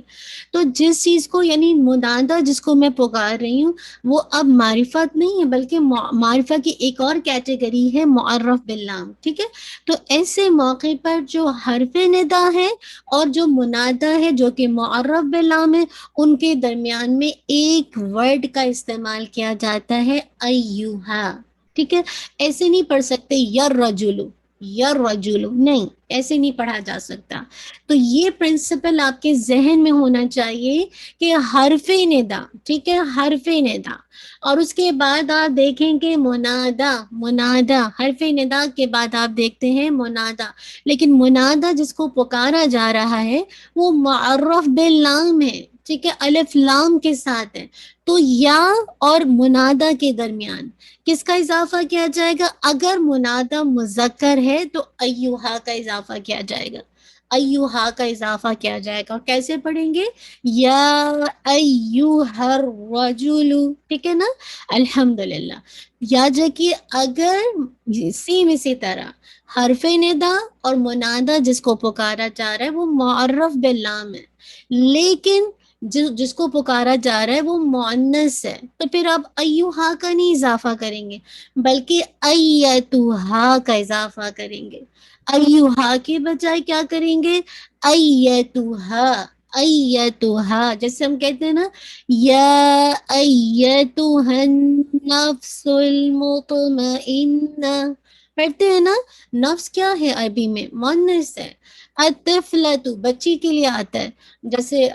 تو جس چیز کو یعنی منادہ جس کو میں پکار رہی ہوں وہ اب معرفت نہیں ہے بلکہ معرفہ کی ایک اور کیٹیگری ہے معرف باللام. ٹھیک ہے، تو ایسے موقع پر جو حرف ندا ہے اور جو منادہ ہے جو کہ معرف باللام ہے ان کے درمیان میں ایک ورڈ کا استعمال کیا جاتا ہے ایوہا. ٹھیک ہے، ایسے نہیں پڑھ سکتے یا رجولو نہیں، ایسے نہیں پڑھا جا سکتا. تو یہ پرنسپل آپ کے ذہن میں ہونا چاہیے کہ حرف ندا، ٹھیک ہے، حرف ندا اور اس کے بعد آپ دیکھیں کہ منادا حرف ندا کے بعد آپ دیکھتے ہیں منادا. لیکن منادا جس کو پکارا جا رہا ہے وہ معرف باللام ہے. ٹھیک ہے، الف لام کے ساتھ ہے. تو یا اور منادا کے درمیان کس کا اضافہ کیا جائے گا؟ اگر منادہ مذکر ہے تو ایوہا کا اضافہ کیا جائے گا. ایوہا کا اضافہ کیا جائے گا. کیسے پڑھیں گے؟ یا ایوہا الرجل. ٹھیک ہے نا، الحمدللہ. یا کہ اگر سیم اسی طرح حرف ندا اور منادہ جس کو پکارا جا رہا ہے وہ معرف باللام ہے لیکن جس کو پکارا جا رہا ہے وہ مؤنث ہے تو پھر آپ ایوہا کا نہیں اضافہ کریں گے بلکہ ایتوہا کا اضافہ کریں گے. ایوہا کے بجائے کیا کریں گے؟ ایتوہا. ایتوہا جیسے ہم کہتے ہیں نا یا ایتوہا النفس المطمئنہ، پڑھتے ہیں نا. نفس کیا ہے عربی میں؟ مؤنث ہے. الطفلۃ بچی کے لیے آتا ہے، جیسے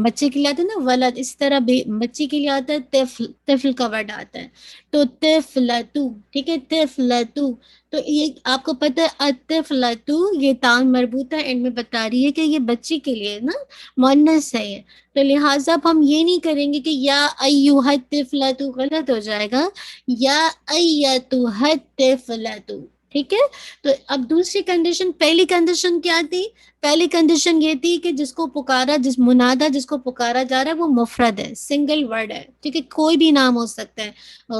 بچے کے لیے آتا ہے نا ولد، اس طرح بچی کے لیے آتا ہے طفل. طفل کا ورڈ آتا ہے تو طفلتو. ٹھیک ہے، طفلتو. تو یہ آپ کو پتہ ہے الطفلتو یہ تان مربوطہ اینڈ میں بتا رہی ہے کہ یہ بچی کے لیے نا مؤنث ہے یہ. تو لہٰذا اب ہم یہ نہیں کریں گے کہ یا ایھا الطفلۃ، غلط ہو جائے گا. یا ایتھا الطفلۃ. ٹھیک ہے، تو اب دوسری کنڈیشن، پہلی کنڈیشن کیا تھی؟ پہلی کنڈیشن یہ تھی کہ جس کو پکارا، جس منادہ جس کو پکارا جا رہا ہے وہ مفرد ہے، سنگل ورڈ ہے. ٹھیک ہے، کوئی بھی نام ہو سکتا ہے،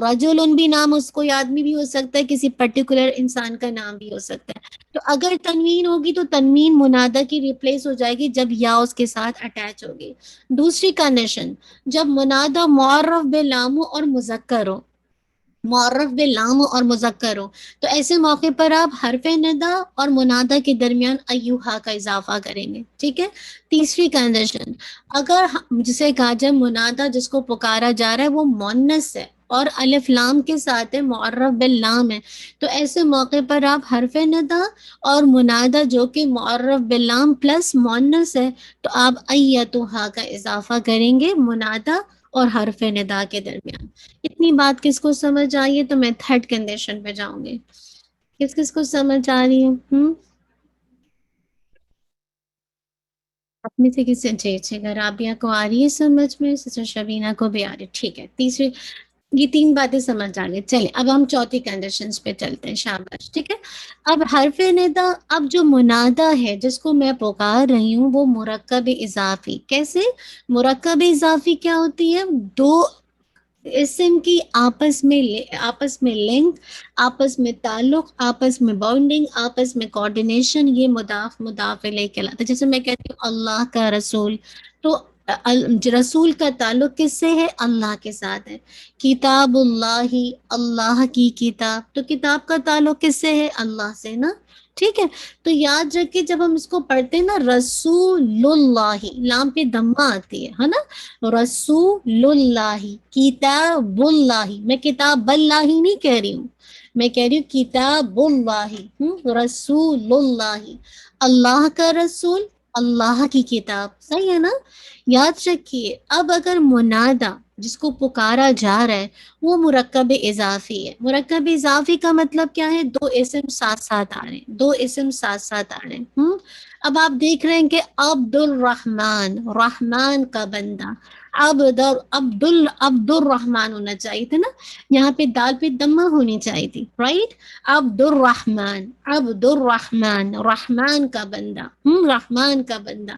رجل بھی نام، اس کوئی آدمی بھی ہو سکتا ہے، کسی پرٹیکولر انسان کا نام بھی ہو سکتا ہے. تو اگر تنوین ہوگی تو تنوین منادہ کی ریپلیس ہو جائے گی جب یا اس کے ساتھ اٹیچ ہوگی. دوسری کنڈیشن جب منادہ معرف باللام ہو اور مذکر ہو، معرف باللام اور مذکر ہو تو ایسے موقع پر آپ حرف ندا اور منادہ کے درمیان ایوہا کا اضافہ کریں گے. ٹھیک ہے، تیسری کنڈیشن اگر جسے کہا جائے منادہ جس کو پکارا جا رہا ہے وہ مؤنث ہے اور الف لام کے ساتھ ہے، معرف باللام ہے، تو ایسے موقع پر آپ حرف ندا اور منادہ جو کہ معرف باللام پلس مؤنث ہے تو آپ ایتوہا کا اضافہ کریں گے منادہ اور حرف ندا کے درمیان. اتنی بات کس کو سمجھ آئی ہے؟ تو میں تھرڈ کنڈیشن پہ جاؤں گی. کس کو سمجھ آ رہی ہے؟ آپ میں سے کسی جی اگر رابعہ کو آ رہی ہے سمجھ میں، سسٹر شبینہ کو بھی آ رہی ہے. ٹھیک ہے، تیسری یہ تین باتیں سمجھ آ گئی. چلیں اب ہم چوتھی کنڈیشنز پہ چلتے ہیں. شاباش. ٹھیک ہے، اب حرف ندا، اب جو منادہ ہے جس کو میں پکار رہی ہوں وہ مرکب اضافی. کیسے مرکب اضافی کیا ہوتی ہے؟ دو اسم کی آپس میں لنک، آپس میں تعلق، آپس میں باؤنڈنگ، آپس میں کوآرڈینیشن، یہ مضاف الیہ کہلاتا ہے. جیسے میں کہتی ہوں اللہ کا رسول، تو رسول کا تعلق کس سے ہے؟ اللہ کے ساتھ ہے. کتاب اللہ، اللہ کی کتاب، تو کتاب کا تعلق کس سے ہے؟ اللہ سے نا. ٹھیک ہے، تو یاد رکھیں جب ہم اس کو پڑھتے ہیں نا رسول اللہ، لام پہ دمہ آتی ہے نا، رسول اللہ، کتاب اللہ، میں کتاب اللہ نہیں کہہ رہی ہوں، میں کہہ رہی ہوں کتاب اللہ. رسول اللہ، اللہ کا رسول، اللہ کی کتاب. صحیح ہے نا؟ یاد رکھیے اب اگر منادہ جس کو پکارا جا رہا ہے وہ مرکب اضافی ہے. مرکب اضافی کا مطلب کیا ہے؟ دو اسم ساتھ ساتھ آ رہے ہیں، دو اسم ساتھ ساتھ آ رہے ہیں. اب آپ دیکھ رہے ہیں کہ عبد الرحمن، رحمان کا بندہ، عبد الرحمن ہونا چاہیے تھا نا، یہاں پہ دال پہ دمہ ہونی چاہیے تھی، رائٹ. عبد الرحمن، عبد الرحمن، رحمان کا بندہ، رحمان کا بندہ.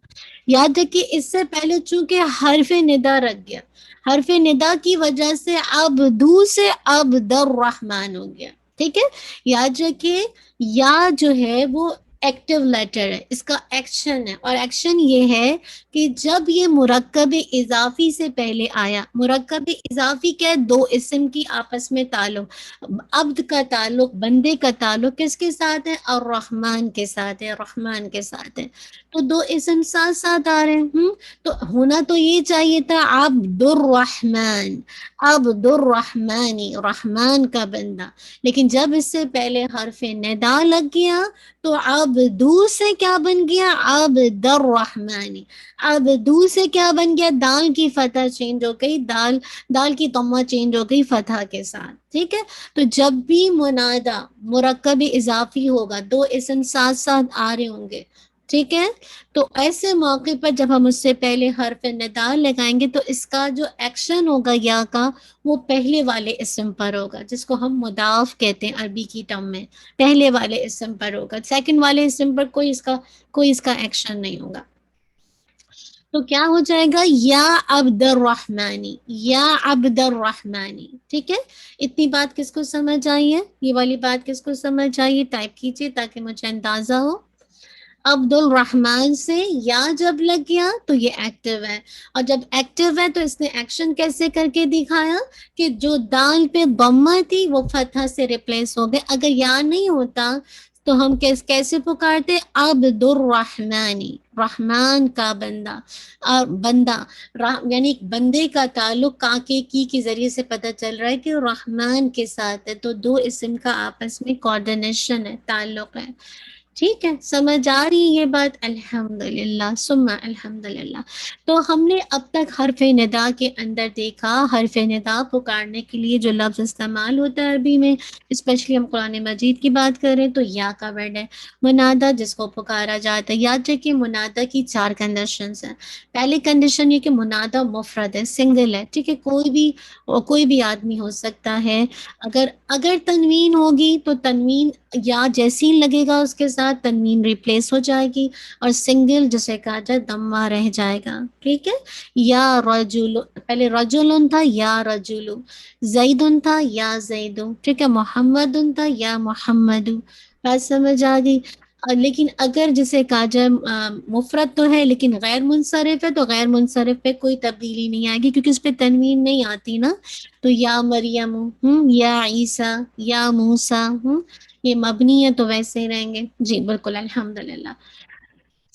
یاد رکھیے اس سے پہلے چونکہ حرف ندا رکھ گیا، حرف ندا کی وجہ سے عبدو سے عبد الرحمن ہو گیا. ٹھیک ہے، یاد رکھیے یا جو ہے وہ ایکٹیو لیٹر ہے، اس کا ایکشن ہے، اور ایکشن یہ ہے کہ جب یہ مرکب اضافی سے پہلے آیا، مرکب اضافی کیا ہے؟ دو اسم کی آپس میں تعلق، عبد کا تعلق، بندے کا تعلق کس کے ساتھ ہے؟ الرحمن کے ساتھ ہے، رحمان کے ساتھ ہے، تو دو اسم ساتھ ساتھ آ رہے ہیں۔ تو ہونا تو یہ چاہیے تھا عبد الرحمن، عبد الرحمانی، رحمان کا بندہ، لیکن جب اس سے پہلے حرف ندا لگ گیا تو عبدو سے کیا بن گیا؟ عبد الرحمانی، عبدو سے کیا بن گیا؟ دال کی فتح چینج ہو گئی، دال کی ضمہ چینج ہو گئی فتح کے ساتھ، ٹھیک ہے؟ تو جب بھی منادہ مرکب اضافی ہوگا، دو اسم ساتھ ساتھ آ رہے ہوں گے، ٹھیک ہے، تو ایسے موقع پر جب ہم اس سے پہلے حرف ندا لگائیں گے تو اس کا جو ایکشن ہوگا یا کا، وہ پہلے والے اسم پر ہوگا، جس کو ہم مضاف کہتے ہیں عربی کی ٹرم میں، پہلے والے اسم پر ہوگا، سیکنڈ والے اسم پر کوئی اس کا ایکشن نہیں ہوگا۔ تو کیا ہو جائے گا؟ یا عبد الرحمانی، یا عبد الرحمانی، ٹھیک ہے؟ اتنی بات کس کو سمجھ آئی ہے؟ یہ والی بات کس کو سمجھ آئی ہے؟ ٹائپ کیجئے تاکہ مجھے اندازہ ہو۔ عبد الرحمن سے یا جب لگ گیا تو یہ ایکٹیو ہے، اور جب ایکٹیو ہے تو اس نے ایکشن کیسے کر کے دکھایا کہ جو دال پہ ضمہ تھی وہ فتح سے ریپلیس ہو گئے۔ اگر یا نہیں ہوتا تو ہم کیسے پکارتے؟ عبد الرحمانی، رحمان کا بندہ، اور بندہ یعنی بندے کا تعلق کا کے ذریعے سے پتہ چل رہا ہے کہ رحمان کے ساتھ ہے، تو دو اسم کا آپس میں کوآرڈینیشن ہے، تعلق ہے، ٹھیک ہے؟ سمجھ آ رہی ہے یہ بات؟ الحمدللہ ثم الحمدللہ۔ تو ہم نے اب تک حرف ندا کے اندر دیکھا، حرف ندا پکارنے کے لیے جو لفظ استعمال ہوتا ہے عربی میں، اسپیشلی ہم قرآن مجید کی بات کریں تو یا کا ورڈ ہے۔ منادہ جس کو پکارا جاتا ہے، یاد رکھیے منادہ کی 4 کنڈیشنز ہیں۔ پہلی کنڈیشن یہ کہ منادہ مفرد ہے، سنگل ہے، ٹھیک ہے؟ کوئی بھی آدمی ہو سکتا ہے۔ اگر تنوین ہوگی تو تنوین یا جیسی لگے گا اس کے ساتھ تنوین ریپلیس ہو جائے گی، اور سنگل جسے کہا جائے ضمہ رہ جائے گا، ٹھیک ہے؟ یا رجل، پہلے رجل تھا یا رجل، زید تھا یا زید، ٹھیک ہے؟ محمد تھا یا محمد، بات سمجھ آ گئی؟ لیکن اگر جسے کہا جائے مفرد تو ہے لیکن غیر منصرف ہے، تو غیر منصرف پہ کوئی تبدیلی نہیں آئے گی کیونکہ اس پہ تنوین نہیں آتی نا، تو یا مریم، یا عیسیٰ، یا موسیٰ، یہ مبنی ہے تو ویسے ہی رہیں گے۔ جی بالکل الحمدللہ۔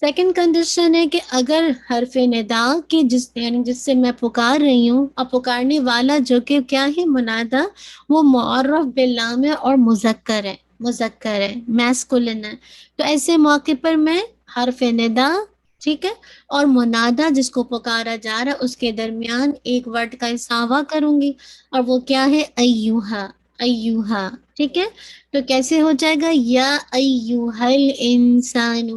سیکنڈ کنڈیشن ہے کہ اگر حرف ندا کے یعنی جس سے میں پکار رہی ہوں، اور پکارنے والا جو کہ کیا ہے؟ منادہ، وہ معرف باللام ہے اور مذکر ہے، میسکولن ہے، تو ایسے موقع پر میں حرف ندا، ٹھیک ہے، اور منادہ جس کو پکارا جا رہا ہے اس کے درمیان ایک ورڈ کا اضافہ کروں گی، اور وہ کیا ہے؟ ایوہا، ایوہا، ٹھیک ہے؟ تو کیسے ہو جائے گا؟ یا ایوہا الانسان،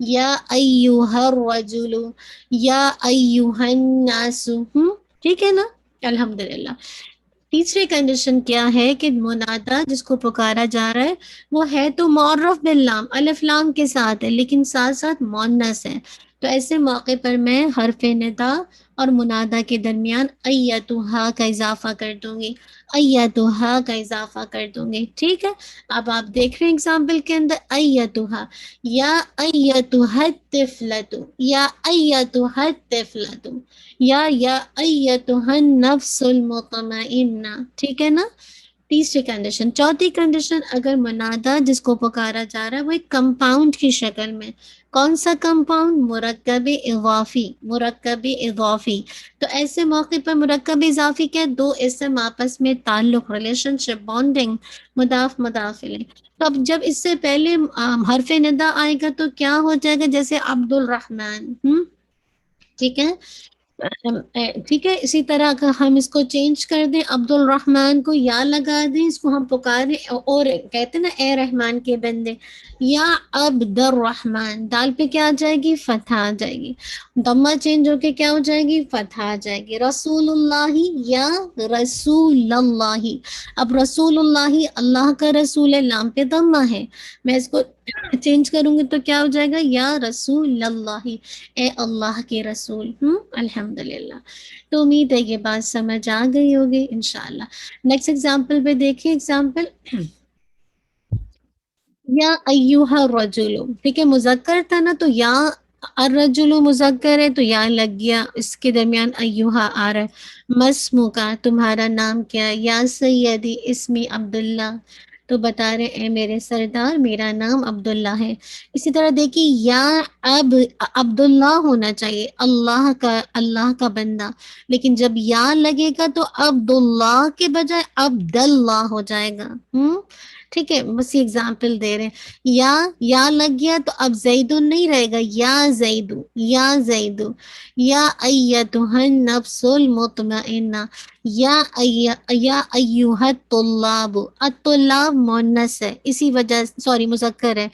یا ایوہا الرجل، یا ایوہا الناس، ٹھیک ہے نا؟ الحمدللہ۔ تیسری کنڈیشن کیا ہے کہ منادہ جس کو پکارا جا رہا ہے وہ ہے تو معرف باللام، الف لام کے ساتھ ہے لیکن ساتھ ساتھ مؤنث ہے، تو ایسے موقع پر میں حرف ندا اور منادہ کے درمیان ایتھا کا اضافہ کر دوں گی، ایتھا کا اضافہ کر دوں گی، ٹھیک ہے؟ اب آپ دیکھ رہے ہیں اگزامپل کے اندر ایتھا، یا ایتھا الطفلۃ، یا ایتھا الطفلۃ، یا ایتھا النفس المطمئنہ، ٹھیک ہے نا؟ تیسری کنڈیشن۔ چوتھی کنڈیشن، اگر منادہ جس کو پکارا جا رہا ہے وہ ایک کمپاؤنڈ کی شکل میں، کون سا کمپاؤنڈ؟ مرکب اضافی، مرکب اضافی، تو ایسے موقع پر مرکب اضافی کیا؟ دو اسم آپس میں تعلق، ریلیشن شپ، بانڈنگ، مضاف مضاف الیہ، تو اب جب اس سے پہلے حرف ندا آئے گا تو کیا ہو جائے گا؟ جیسے عبد الرحمن، ٹھیک ہے؟ ٹھیک ہے، اسی طرح اگر ہم اس کو چینج کر دیں، عبد الرحمن کو یا لگا دیں، اس کو ہم پکاریں اور کہتے ہیں نا اے رحمان کے بندے، یا عبد الرحمن، دال پہ کیا آ جائے گی؟ فتح آ جائے گی، ضمہ چینج ہو کے کیا ہو جائے گی؟ فتح آ جائے گی۔ رسول اللہ، یا رسول اللہ، اب رسول اللہ اللہ کا رسول ہے، لام پہ ضمہ ہے، میں اس کو چینج کروں گی تو کیا ہو جائے گا؟ یا رسول اللہ، اے اللہ کے رسول، الحمدللہ۔ تو امید ہے یہ بات سمجھ آ گئی ہوگی انشاءاللہ۔ نیکسٹ ایگزامپل پہ دیکھیں، ایگزامپل یا ایوہا الرجل، ٹھیک ہے مذکر تھا نا تو یا الرجل مذکر ہے تو یا لگ گیا، اس کے درمیان ایوہا آ رہا ہے۔ مسمو کا، تمہارا نام کیا؟ یا سیدی اسمی عبداللہ، تو بتا رہے اے میرے سردار میرا نام عبداللہ ہے۔ اسی طرح دیکھیے یا اب عبداللہ ہونا چاہیے، اللہ کا، اللہ کا بندہ، لیکن جب یا لگے گا تو عبداللہ کے بجائے عبداللہ ہو جائے گا۔ ٹھیک ہے، بس یہ اگزامپل دے رہے ہیں۔ یا لگ گیا تو اب زیدن نہیں رہے گا، یا زیدو، یا زیدو، یا ایتھا النفس المطمئنہ، یا ایھا الطلاب، الطلاب مؤنث ہے اسی وجہ، سوری مذکر ہے،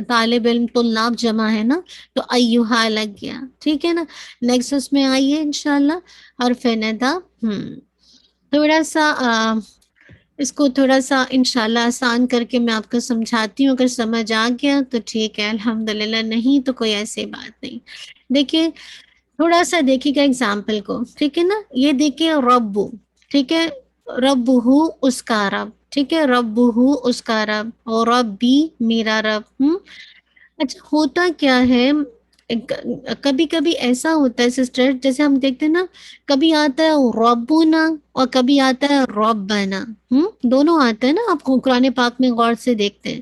طالب علم طلاب جمع ہے نا، تو ایھا لگ گیا، ٹھیک ہے نا۔ نیکسٹ اس میں آئیے انشاءاللہ حرف ندا۔ تھوڑا سا اس کو تھوڑا سا انشاءاللہ آسان کر کے میں آپ کو سمجھاتی ہوں، اگر سمجھ آ گیا تو ٹھیک ہے الحمدللہ، نہیں تو کوئی ایسی بات نہیں۔ دیکھیے تھوڑا سا دیکھیے گا ایگزامپل کو، ٹھیک ہے نا۔ یہ دیکھیے رب، ٹھیک ہے، رب ہو اس کا رب، ٹھیک ہے، رب ہو اس کا رب، اور رب بھی میرا رب۔ اچھا ہوتا کیا ہے، کبھی کبھی ایسا ہوتا ہے سسٹر، جیسے ہم دیکھتے ہیں نا، کبھی آتا ہے ربنا اور کبھی آتا ہے ربنا، دونوں آتے ہیں نا، آپ قرآن پاک میں غور سے دیکھتے ہیں۔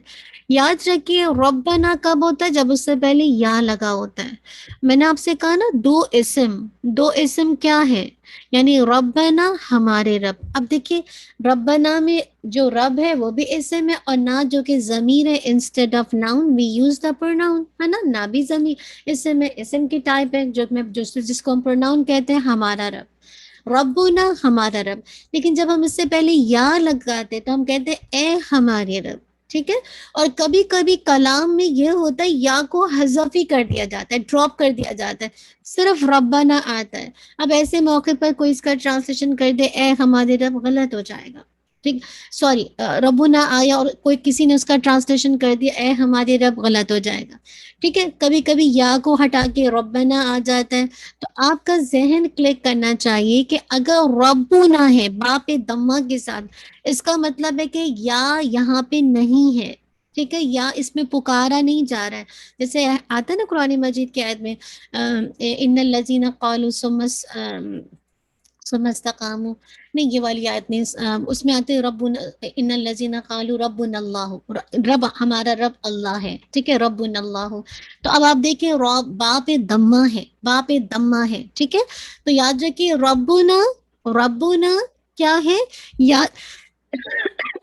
یاد رکھیے ربنا کب ہوتا ہے؟ جب اس سے پہلے یا لگا ہوتا ہے۔ میں نے آپ سے کہا نا دو اسم کیا ہے، یعنی ربنا ہمارے رب۔ اب دیکھیے ربنا میں جو رب ہے وہ بھی اسم ہے، اور نہ جو کہ ضمیر ہے، instead of noun we use the pronoun, ہے نا، نہ بھی ضمیر اسم ہے، اسم کی ٹائپ ہے جس کو ہم پروناؤن کہتے ہیں ہمارا رب، ربنا ہمارا رب۔ لیکن جب ہم اس سے پہلے یا لگاتے تو ہم کہتے اے ہمارے رب، ٹھیک ہے۔ اور کبھی کبھی کلام میں یہ ہوتا ہے یا کو حذف ہی کر دیا جاتا ہے، ڈراپ کر دیا جاتا ہے، صرف ربنا آتا ہے۔ اب ایسے موقع پر کوئی اس کا ٹرانسلیشن کر دے اے ہمارے رب، غلط ہو جائے گا، ٹھیک، سوری ربنا آیا اور کوئی کسی نے اس کا ٹرانسلیشن کر دیا اے ہمارے رب، غلط ہو جائے گا، ٹھیک ہے۔ کبھی کبھی یا کو ہٹا کے ربنا آ جاتا ہے، تو آپ کا ذہن کلک کرنا چاہیے کہ اگر ربنا ہے با پہ دمہ کے ساتھ، اس کا مطلب ہے کہ یا یہاں پہ نہیں ہے، ٹھیک ہے، یا اس میں پکارا نہیں جا رہا ہے۔ جیسے آتا ہے نا قرآن مجید کی آیت میں ان الذین قالوا ثم استقاموا، نہیں یہ والی آیت نہیں، اس میں آتے ربنا ان الذین قالوا ربنا اللہ، رب ہمارا رب اللہ ہے، ٹھیک ہے، ربنا اللہ۔ تو اب آپ دیکھیں با پہ دمہ ہے، با پہ دمہ ہے، ٹھیک ہے۔ تو یاد رکھیے ربنا کیا ہے، یا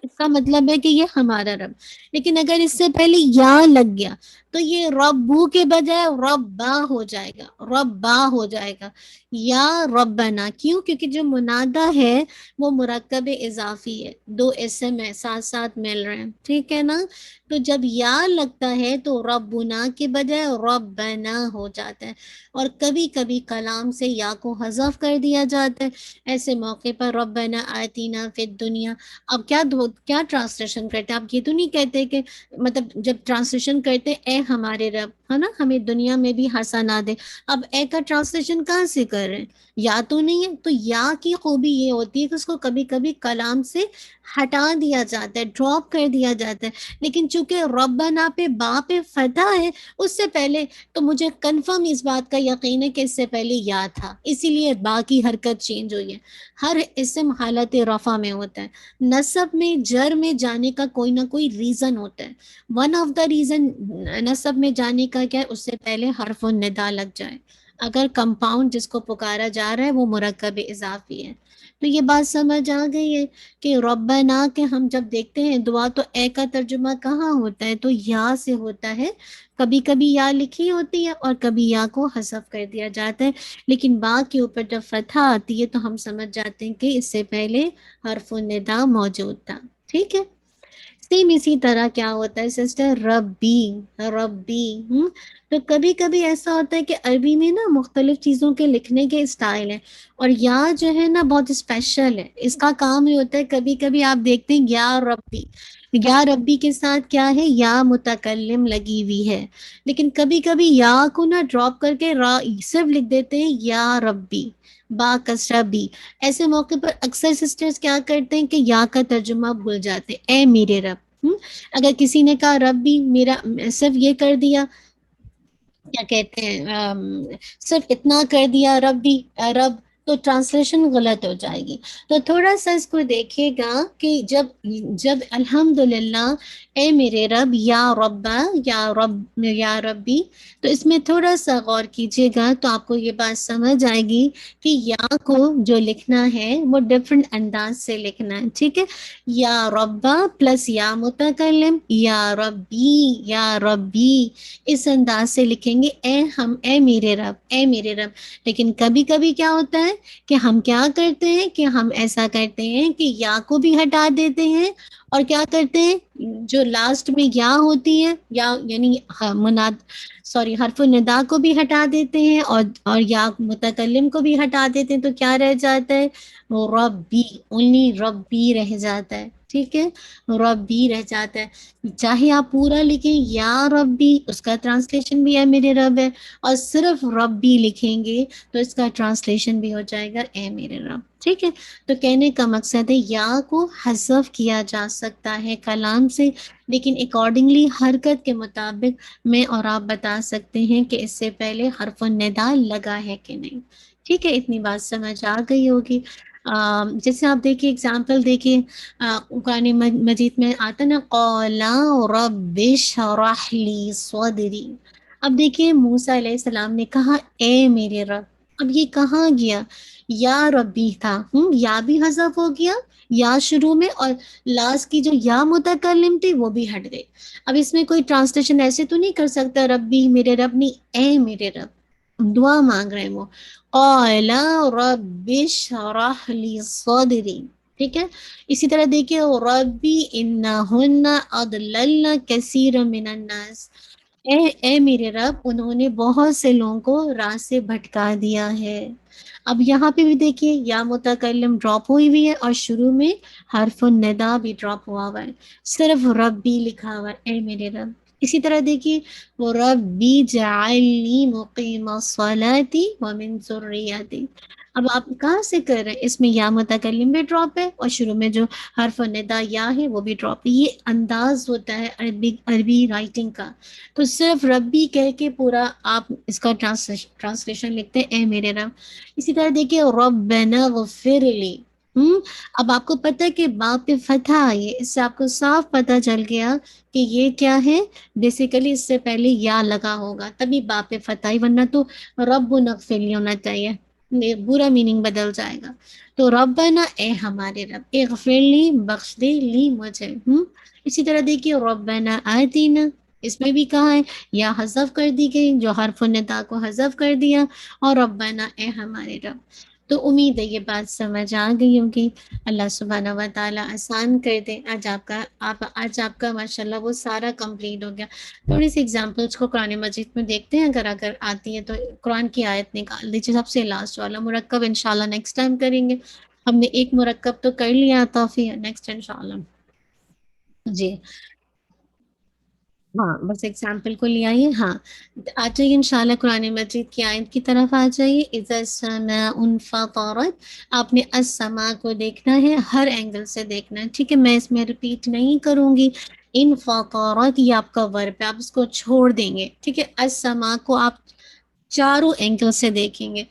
اس کا مطلب ہے کہ یہ ہمارا رب۔ لیکن اگر اس سے پہلے یا لگ گیا تو یہ ربو کے بجائے ربا ہو جائے گا، ربا ہو جائے گا، یا ربنا۔ کیوں؟ کیونکہ جو منادہ ہے وہ مرکب اضافی ہے، دو اسم ہے ساتھ ساتھ مل رہے ہیں، ٹھیک ہے نا۔ تو جب یا لگتا ہے تو ربنا کے بجائے ربنا ہو جاتا ہے، اور کبھی کبھی کلام سے یا کو حذف کر دیا جاتا ہے۔ ایسے موقع پر ربنا آتینا فی الدنیا، اب کیا ٹرانسلیشن کرتے ہیں آپ؟ یہ تو نہیں کہتے کہ مطلب جب ٹرانسلیشن کرتے اے ہمارے رب، ہے نا، ہمیں دنیا میں بھی حسنات دے، اب اے کا ٹرانسلیشن کہاں سے کر رہے ہیں؟ یا تو نہیں ہے۔ تو یا کی خوبی یہ ہوتی ہے کہ اس کو کبھی کبھی کلام سے ہٹا دیا جاتا ہے، ڈراپ کر دیا جاتا ہے، لیکن چونکہ ربنا پہ با پہ فتح ہے، اس سے پہلے تو مجھے کنفرم اس بات کا یقین ہے کہ اس سے پہلے یا تھا، اسی لیے با کی حرکت چینج ہوئی ہے۔ ہر اسم حالت رفع میں ہوتا ہے، نصب میں جر میں جانے کا کوئی نہ کوئی ریزن ہوتا ہے۔ ون آف دا ریزن نصب میں جانے کا کیا ہے؟ اس سے پہلے حرف الندا لگ جائے، اگر کمپاؤنڈ جس کو پکارا جا رہا ہے وہ مرکب اضافی ہے۔ تو یہ بات سمجھ آ گئی ہے کہ ربنا کے ہم جب دیکھتے ہیں دعا تو اے کا ترجمہ کہاں ہوتا ہے؟ تو یا سے ہوتا ہے، کبھی کبھی یا لکھی ہوتی ہے اور کبھی یا کو حذف کر دیا جاتا ہے، لیکن با کے اوپر جب فتح آتی ہے تو ہم سمجھ جاتے ہیں کہ اس سے پہلے حرف الندا موجود تھا، ٹھیک ہے۔ سیم اسی طرح کیا ہوتا ہے سسٹر، ربی تو کبھی کبھی ایسا ہوتا ہے کہ عربی میں نا مختلف چیزوں کے لکھنے کے اسٹائل ہیں، اور یا جو ہے نا بہت اسپیشل ہے، اس کا کام یہ ہوتا ہے کبھی کبھی آپ دیکھتے ہیں یا ربی کے ساتھ کیا ہے، یا متکلم لگی ہوئی ہے، لیکن کبھی کبھی یا کو نا ڈراپ کر کے صرف لکھ دیتے ہیں یا ربی، با کسرہ بی۔ ایسے موقع پر اکثر سسٹرز کیا کرتے ہیں کہ یا کا ترجمہ بھول جاتے ہیں، اے میرے رب، اگر کسی نے کہا ربی میرا صرف یہ کر دیا، کیا کہتے ہیں صرف اتنا کر دیا ربی رب، تو ٹرانسلیشن غلط ہو جائے گی. تو تھوڑا سا اس کو دیکھیے گا کہ جب الحمدللہ اے میرے رب یا ربا یا رب یا ربی، تو اس میں تھوڑا سا غور کیجیے گا تو آپ کو یہ بات سمجھ آئے گی کہ یا کو جو لکھنا ہے وہ ڈفرنٹ انداز سے لکھنا ہے. ٹھیک ہے، یا ربا پلس یا متکلم، یا ربی یا ربی، اس انداز سے لکھیں گے اے میرے رب اے میرے رب. لیکن کبھی کبھی کیا ہوتا ہے کہ ہم کیا کرتے ہیں کہ ہم ایسا کرتے ہیں کہ یا کو بھی ہٹا دیتے ہیں، اور کیا کرتے ہیں جو لاسٹ میں یا ہوتی ہے یا یعنی حرف الندا کو بھی ہٹا دیتے ہیں، اور یا متکلم کو بھی ہٹا دیتے ہیں، تو کیا رہ جاتا ہے وہ ربی، اونلی ربی رہ جاتا ہے. ٹھیک ہے، ربی رہ جاتا ہے. چاہے آپ پورا لکھیں یا ربی، اس کا ٹرانسلیشن بھی ہے میرے رب ہے، اور صرف ربی لکھیں گے تو اس کا ٹرانسلیشن بھی ہو جائے گا اے میرے رب. ٹھیک ہے، تو کہنے کا مقصد ہے یا کو حذف کیا جا سکتا ہے کلام سے، لیکن اکارڈنگلی حرکت کے مطابق میں اور آپ بتا سکتے ہیں کہ اس سے پہلے حرف الندا لگا ہے کہ نہیں. ٹھیک ہے، اتنی بات سمجھ آ گئی ہوگی. جیسے آپ دیکھیے اگزامپل دیکھیے، قرآن مجید میں آتا نا قَالَ رَبِّ اشْرَحْ لِي صَدْرِي. اب دیکھیے موسیٰ علیہ السلام نے کہا اے میرے رب. اب یہ کہاں گیا؟ یا ربی تھا، یا بھی حذف ہو گیا یا شروع میں، اور لاسٹ کی جو یا متکلم تھی وہ بھی ہٹ گئی. اب اس میں کوئی ٹرانسلیشن ایسے تو نہیں کر سکتا ربی میرے رب، نہیں، اے میرے رب، دعا مانگ رہے ہیں وہ. قَالَ رَبِّ اشْرَحْ لِي صَدْرِي. ٹھیک ہے، اسی طرح دیکھیے ربی انہن اضللن کثیر من الناس. اے میرے رب، انہوں نے بہت سے لوگوں کو راہ سے بھٹکا دیا ہے. اب یہاں پہ بھی دیکھیے یا متکلم ڈراپ ہوئی ہوئی ہے، اور شروع میں حرف الندا بھی ڈراپ ہوا ہوا ہے، صرف ربی لکھا ہوا ہے اے میرے رب. اسی طرح دیکھیے وہ ربی جعلنی مقیم الصلاۃ ومن ذریتی. اب آپ کہاں سے کر رہے ہیں؟ اس میں یا متکلم بھی ڈراپ ہے، اور شروع میں جو حرف ندا یا ہے وہ بھی ڈراپ ہے. یہ انداز ہوتا ہے عربی رائٹنگ کا. تو صرف ربی کہہ کے پورا آپ اس کا ٹرانسلیشن لکھتے ہیں اے میرے رب. اسی طرح دیکھیے ربنا غفر لی. اب آپ کو پتہ ہے کہ با پہ فتح آئی ہے، اس سے آپ کو صاف پتہ چل گیا کہ یہ کیا ہے. بیسیکلی اس سے پہلے یا لگا ہوگا تبھی با پہ فتح آئی، ورنہ تو رب نغفر لی ہونا چاہیے، برا میننگ بدل جائے گا. تو ربنا اے ہمارے رب، اغفر لی بخش دے لی مجھے. اسی طرح دیکھیے ربنا آتینا، اس میں بھی کہا ہے یا حذف کر دی گئی، جو حرف الندا کو حذف کر دیا، اور ربنا اے ہمارے رب. تو امید ہے یہ بات سمجھ آ گئی ہوگی. اللہ سبحانہ و تعالیٰ آسان کر دے. آج آپ کا ماشاءاللہ وہ سارا کمپلیٹ ہو گیا. تھوڑی سی ایگزامپلس کو قرآن مجید میں دیکھتے ہیں، اگر آتی ہے تو قرآن کی آیت نکال دیجیے. سب سے لاسٹ والا مرکب انشاءاللہ نیکسٹ ٹائم کریں گے. ہم نے ایک مرکب تو کر لیا توفیق، نیکسٹ انشاءاللہ. جی ہاں، بس ایگزامپل کو لے آئیے. ہاں، آ جائیے انشاءاللہ قرآن مجید کی آیت کی طرف آ جائیے. اذا السماء انفطرت، آپ نے السماء کو دیکھنا ہے، ہر اینگل سے دیکھنا ہے. ٹھیک ہے، میں اس میں ریپیٹ نہیں کروں گی. انفطرت یہ آپ کا ورب ہے، آپ اس کو چھوڑ دیں گے. ٹھیک ہے، السماء کو آپ چاروں اینگل سے دیکھیں گے،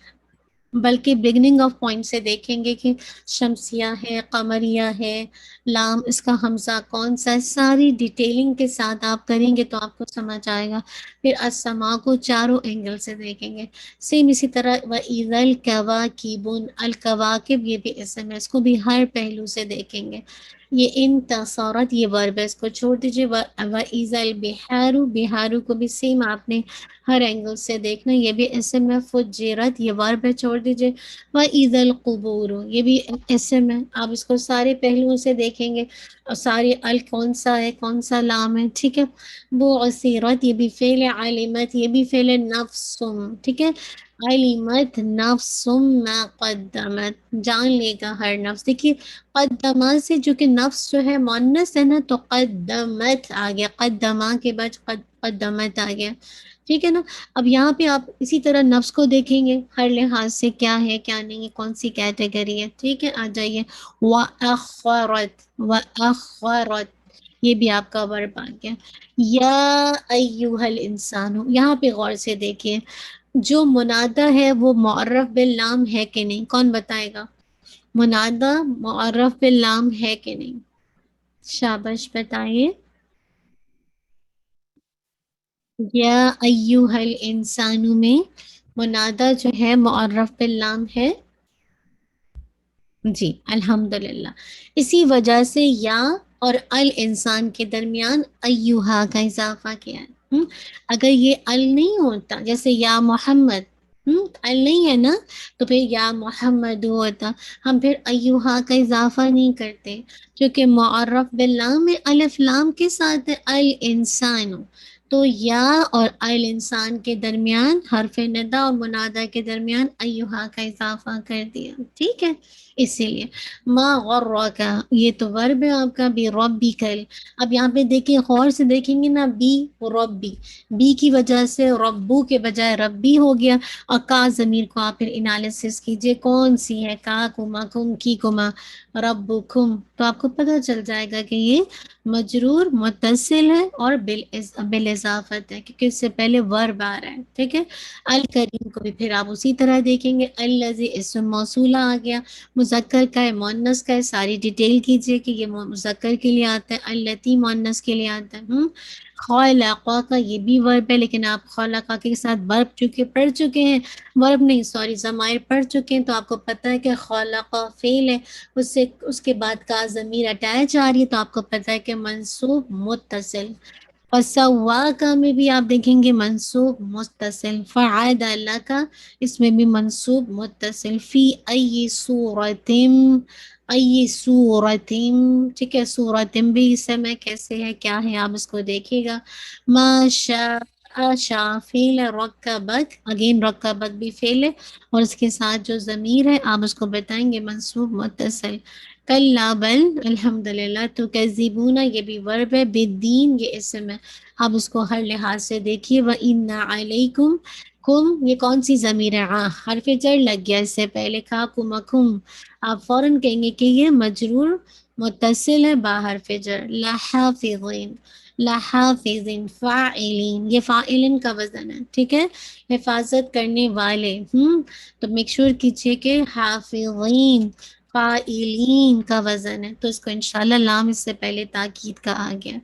بلکہ بگننگ آف پوائنٹ سے دیکھیں گے کہ شمسیہ ہے، قمریہ ہے، لام اس کا حمزہ کون سا ہے. ساری ڈیٹیلنگ کے ساتھ آپ کریں گے تو آپ کو سمجھ آئے گا. پھر السماء کو چاروں اینگل سے دیکھیں گے. سیم اسی طرح وَإِذَا الْكَوَاكِبُ، الکواکب یہ بھی اسم ہے، اس کو بھی ہر پہلو سے دیکھیں گے. یہ انتصارت یہ ورب ہے، اس کو چھوڑ دیجیے. وَإِذَا الْبِحَارُ، بہارو کو بھی سیم آپ نے ہر اینگل سے دیکھنا، یہ بھی اسم ہے. فجرت یہ ورب ہے، چھوڑ دیجیے. وَإِذَا الْقُبُورُ یہ بھی اسم ہے، آپ اس کو سارے پہلوؤں سے دیکھیں گے، اور سارے کون سا ہے کون سا لام ہے. ٹھیک ہے، بُعْثِرَت یہ بھی فعل، عَلِمَت یہ بھی فعل، نفسم. ٹھیک ہے، علمت نفس ما قدمت جان لے گا ہر نفس. دیکھیے قدمہ سے جو کہ نفس جو ہے مؤنث ہے نا، تو قدمت آ گیا، قدمہ کے بعد قدمت آ گیا. ٹھیک ہے نا. اب یہاں پہ آپ اسی طرح نفس کو دیکھیں گے ہر لحاظ سے، کیا ہے کیا نہیں ہے، کون سی کیٹیگری ہے. ٹھیک ہے، آ جائیے. وَأَخَّرَتْ، وَأَخَّرَتْ یہ بھی آپ کا ورب آ گیا. یا ایوہ الانسان، یہاں پہ غور سے دیکھیے جو منادہ ہے وہ معرف باللام ہے کہ نہیں؟ کون بتائے گا؟ منادہ معرف باللام ہے کہ نہیں؟ شاباش بتائیے. یا ایوہ الانسان میں منادہ جو ہے معرف باللام ہے. جی الحمدللہ. اسی وجہ سے یا اور الانسان کے درمیان ایوہا کا اضافہ کیا ہے. اگر یہ ال نہیں ہوتا، جیسے یا محمد، ال نہیں ہے نا، تو پھر یا محمد ہوتا. ہم پھر ایوہا کا اضافہ نہیں کرتے، کیونکہ معرف باللام میں الف لام کے ساتھ ہے الانسان. تو یا اور الانسان کے درمیان حرف ندا اور منادہ کے درمیان ایوہا کا اضافہ کر دیا. ٹھیک ہے، اسی لیے ما غرک، یہ تو ورب ہے آپ کا، بھی ربی کل. اب یہاں پہ دیکھیں، غور سے دیکھیں گے نا، بی ربی، بی کی وجہ سے ربو کے بجائے ربی ہو گیا. اور کا ضمیر کو آپ پھر انالیسس کیجئے کون سی ہے، کا کما کم کی کما ربکم، تو آپ کو پتہ چل جائے گا کہ یہ مجرور متصل ہے اور بالاضافت ہے، کیونکہ اس سے پہلے ورب آ رہا ہے. ٹھیک ہے. الکریم کو بھی پھر آپ اسی طرح دیکھیں گے، الذی اسم موصولہ آ گیا، مذکر کا ہے مؤنث کا ہے، ساری ڈیٹیل کیجئے کہ یہ مذکر کے لیے آتا ہے، التی مؤنث کے لیے آتا ہے. خلق کا یہ بھی ورب ہے، لیکن آپ خلق کے ساتھ ورب چونکہ پڑھ چکے ہیں، ورب نہیں سوری ضمائر پڑھ چکے ہیں، تو آپ کو پتہ ہے کہ خلق فعل ہے، اس کے بعد کا ضمیر اٹیچ آ رہی ہے، تو آپ کو پتہ ہے کہ منصوب متصل. اور سواکا میں بھی آپ دیکھیں گے منصوب متصل. فعاد اللہ کا، اس میں بھی منصوب متصل. فی ای صورتم، ای صورتم، ٹھیک ہے. صورتم بھی اس میں کیسے ہے، کیا ہے، آپ اس کو دیکھیے گا. ما شاء شاء فعل، رکبت اگین رکبت بھی فعل ہے، اور اس کے ساتھ جو ضمیر ہے آپ اس کو بتائیں گے منصوب متصل. کلا بل، الحمدللہ. تو کذبون یہ بھی ورب ہے، بالدین یہ اسم ہے، آپ اس کو ہر لحاظ سے دیکھیے. وَإِنَّ عَلَيْكُمْ، کم یہ کون سی ضمیر ہے، حرف جر لگ گیا اس سے پہلے، کا کم، آپ فوراً کہیں گے کہ یہ مجرور متصل ہے با حرف جر. لحافظین، لحافظین، فاعلین، یہ فاعلین کا وزن ہے. ٹھیک ہے، حفاظت کرنے والے. تو میک شور کیجئے کہ حافظین فاعلین کا وزن ہے، تو اس کو انشاءاللہ لام اس سے پہلے تاکید کا آ گیا.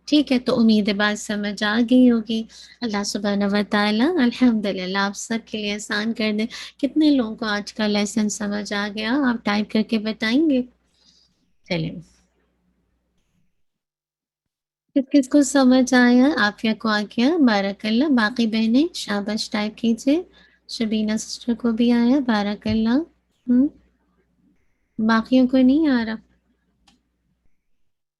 ٹھیک ہے، تو امید بات سمجھ آ گئی ہوگی. اللہ سبحانہ و تعالیٰ الحمدللہ آپ سب کے لیے آسان کر دیں. کتنے لوگوں کو آج کا لیسن سمجھ آ گیا، آپ ٹائپ کر کے بتائیں گے. چلیں، کس کس کو سمجھ آیا، عافیہ کو آ گیا، بارک اللہ. باقی بہنیں شاباش ٹائپ کیجئے. شبینہ سسٹر کو بھی آیا، بارک اللہ. باقیوں کو نہیں آ رہا؟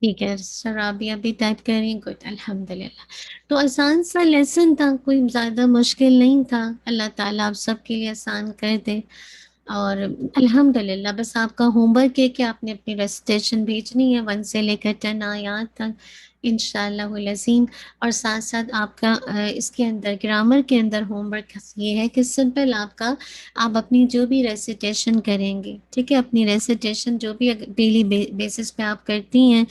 ٹھیک ہے، شرابیہ بھی ٹائپ کر رہی ہیں. گڈ، الحمدللہ. تو آسان سا لیسن تھا، کوئی زیادہ مشکل نہیں تھا. اللہ تعالیٰ آپ سب کے لیے آسان کر دے. اور الحمدللہ بس آپ کا ہوم ورک ہے کہ آپ نے اپنی ریسیٹیشن بھیجنی ہے 1 سے لے کر 10 آیات تک انشاءاللہ العظیم. اور ساتھ ساتھ آپ کا اس کے اندر گرامر کے اندر ہوم ورک یہ ہے کہ سمپل آپ اپنی جو بھی ریسیٹیشن کریں گے، ٹھیک ہے، اپنی ریسیٹیشن جو بھی ڈیلی بیسس پہ آپ کرتی ہیں،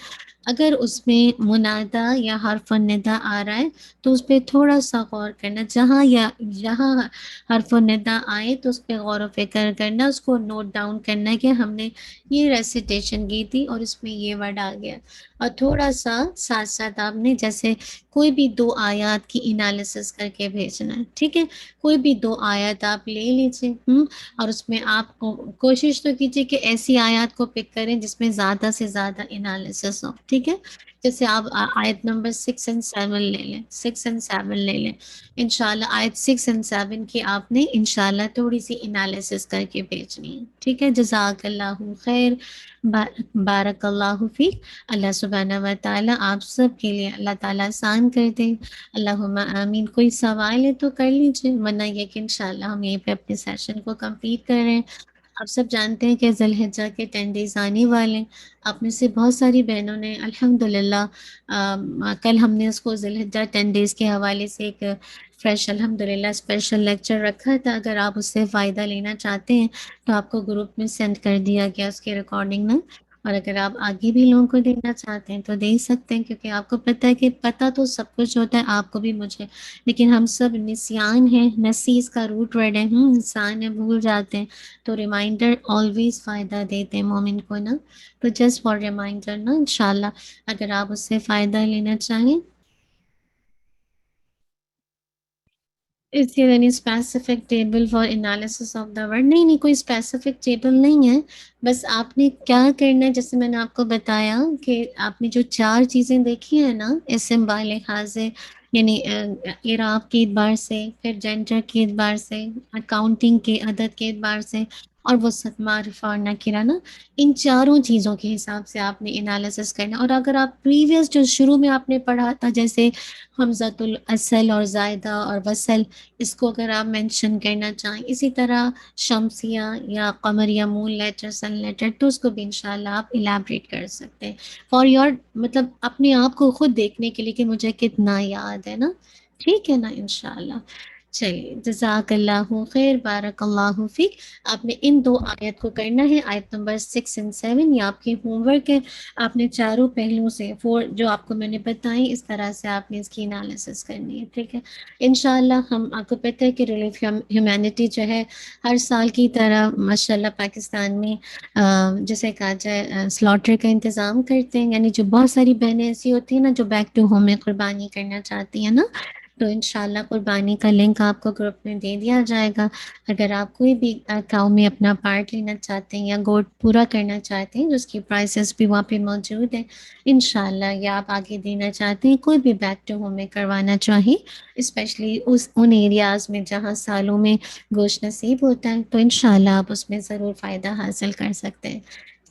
اگر اس میں منادہ یا حرف الندہ آ رہا ہے تو اس پہ تھوڑا سا غور کرنا. جہاں حرف الندہ آئے تو اس پہ غور و فکر کرنا، اس کو نوٹ ڈاؤن کرنا کہ ہم نے یہ ریسیٹیشن کی تھی اور اس میں یہ ورڈ آ گیا. اور تھوڑا سا ساتھ ساتھ آپ نے جیسے کوئی بھی 2 آیات کی انالیسس کر کے بھیجنا ہے. ٹھیک ہے، کوئی بھی 2 آیات آپ لے لیجیے، اور اس میں آپ کو کوشش تو کیجیے کہ ایسی آیات کو پک کریں جس میں زیادہ سے زیادہ انالیسس ہو. ٹھیک ہے، جیسے آپ آیت نمبر 6 اور 7 لے لیں، 6 اور 7 لے لیں. انشاءاللہ آیت 6 اور 7 کی آپ نے انشاءاللہ تھوڑی سی انالیسس کر کے بھیجنی ہے. ٹھیک ہے، جزاک اللہ خیر، بارک اللہ فیک. اللہ سبحانہ و تعالیٰ آپ سب کے لیے اللہ تعالیٰ آسان کر دے. اللہم آمین. کوئی سوال ہے تو کر لیجیے، ورنہ یہ کہ انشاءاللہ ہم یہیں پہ اپنے سیشن کو کمپلیٹ کر رہے ہیں. آپ سب جانتے ہیں کہ ذی الحجہ کے 10 ڈیز آنے والے ہیں. آپ میں سے بہت ساری بہنوں نے الحمدللہ کل ہم نے اس کو ذی الحجہ 10 ڈیز کے حوالے سے ایک فریش الحمدللہ اسپیشل لیکچر رکھا تھا. اگر آپ اس سے فائدہ لینا چاہتے ہیں تو آپ کو گروپ میں سینڈ کر دیا گیا اس کے ریکارڈنگ میں. اور اگر آپ آگے بھی لوگوں کو دینا چاہتے ہیں تو دے سکتے ہیں، کیونکہ آپ کو پتہ ہے کہ پتہ تو سب کچھ ہوتا ہے، آپ کو بھی مجھے، لیکن ہم سب نسیان ہیں، نسی اس کا روٹ ورڈ ہے، انسان ہے، بھول جاتے ہیں، تو ریمائنڈر آلویز فائدہ دیتے ہیں مومن کو نا، تو جسٹ فار ریمائنڈر نا انشاءاللہ اگر آپ اس سے فائدہ لینا چاہیں. Is there any specific table for analysis of the word؟ نہیں نہیں، کوئی اسپیسیفک ٹیبل نہیں ہے، بس آپ نے کیا کرنا ہے، جیسے میں نے آپ کو بتایا کہ آپ نے جو چار چیزیں دیکھی ہیں نا اسم بالغ سے، یعنی اعراب کے اعتبار سے، پھر جینڈر کے اعتبار سے، اکاؤنٹنگ کے عدد کے اعتبار سے، اور وہ معرفہ اور نکرہ نا، ان چاروں چیزوں کے حساب سے آپ نے انالیسس کرنا. اور اگر آپ پریویس جو شروع میں آپ نے پڑھا تھا جیسے حمزۃ الاصل اور زائدہ اور وصل، اس کو اگر آپ مینشن کرنا چاہیں، اسی طرح شمسیہ یا قمریہ، مون لیٹر، سن لیٹر، تو اس کو بھی انشاءاللہ آپ الیبریٹ کر سکتے ہیں فار یور، مطلب اپنے آپ کو خود دیکھنے کے لیے کہ مجھے کتنا یاد ہے نا. ٹھیک ہے نا انشاءاللہ. چلیے، جزاک اللہ خیر، بارک اللہ فیک. آپ نے ان دو آیت کو کرنا ہے، آیت نمبر 6 اور 7، یہ آپ کی ہوم ورک ہے. آپ نے چاروں پہلوؤں سے جو آپ کو میں نے بتائی اس طرح سے آپ نے اس کی انالیسس کرنی ہے. ٹھیک ہے انشاءاللہ. ہم آپ کو پتہ ہے کہ ریلیف ہیومینٹی جو ہے ہر سال کی طرح ماشاءاللہ پاکستان میں جسے کہا جائے سلاٹر کا انتظام کرتے ہیں، یعنی جو بہت ساری بہنیں ایسی ہوتی ہیں نا جو بیک ٹو ہوم میں قربانی کرنا چاہتی ہیں نا، تو انشاءاللہ قربانی کا لنک آپ کو گروپ میں دے دیا جائے گا. اگر آپ کوئی بھی کاؤ میں اپنا پارٹ لینا چاہتے ہیں یا گوٹ پورا کرنا چاہتے ہیں، جس کی پرائسز بھی وہاں پہ موجود ہیں انشاءاللہ، یا آپ آگے دینا چاہتے ہیں، کوئی بھی بیک ٹو ہوم میں کروانا چاہیں، اسپیشلی ان ایریاز میں جہاں سالوں میں گوشت نصیب ہوتا ہے، تو انشاءاللہ آپ اس میں ضرور فائدہ حاصل کر سکتے ہیں.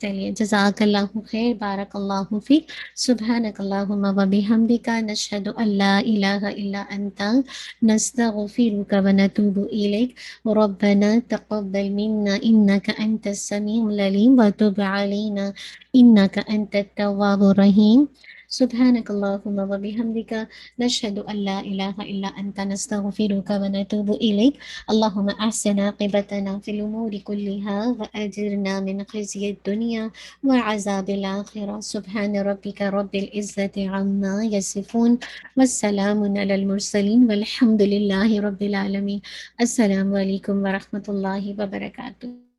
چلیے، جزاک اللہ خیر، بارک اللہ فیک. سبحانک اللہم و بحمدک، نشہد ان لا الہ الا انت، نستغفرک و نتوب الیک. ربنا تقبل منا انک انت السمیع العلیم وتب علینا انک انت التواب الرحیم. سبحانک اللہم و بحمدک، نشہد ان لا الہ الا انت، نستغفرک و نتوب الیک. اللہم احسن عاقبتنا فی الامور كلها واجرنا من خزي الدنيا وعذاب الآخرة. سبحان ربك رب العزة عما يصفون والسلام على المرسلين والحمد لله رب العالمين. السلام علیکم ورحمۃ اللہ وبرکاتہ.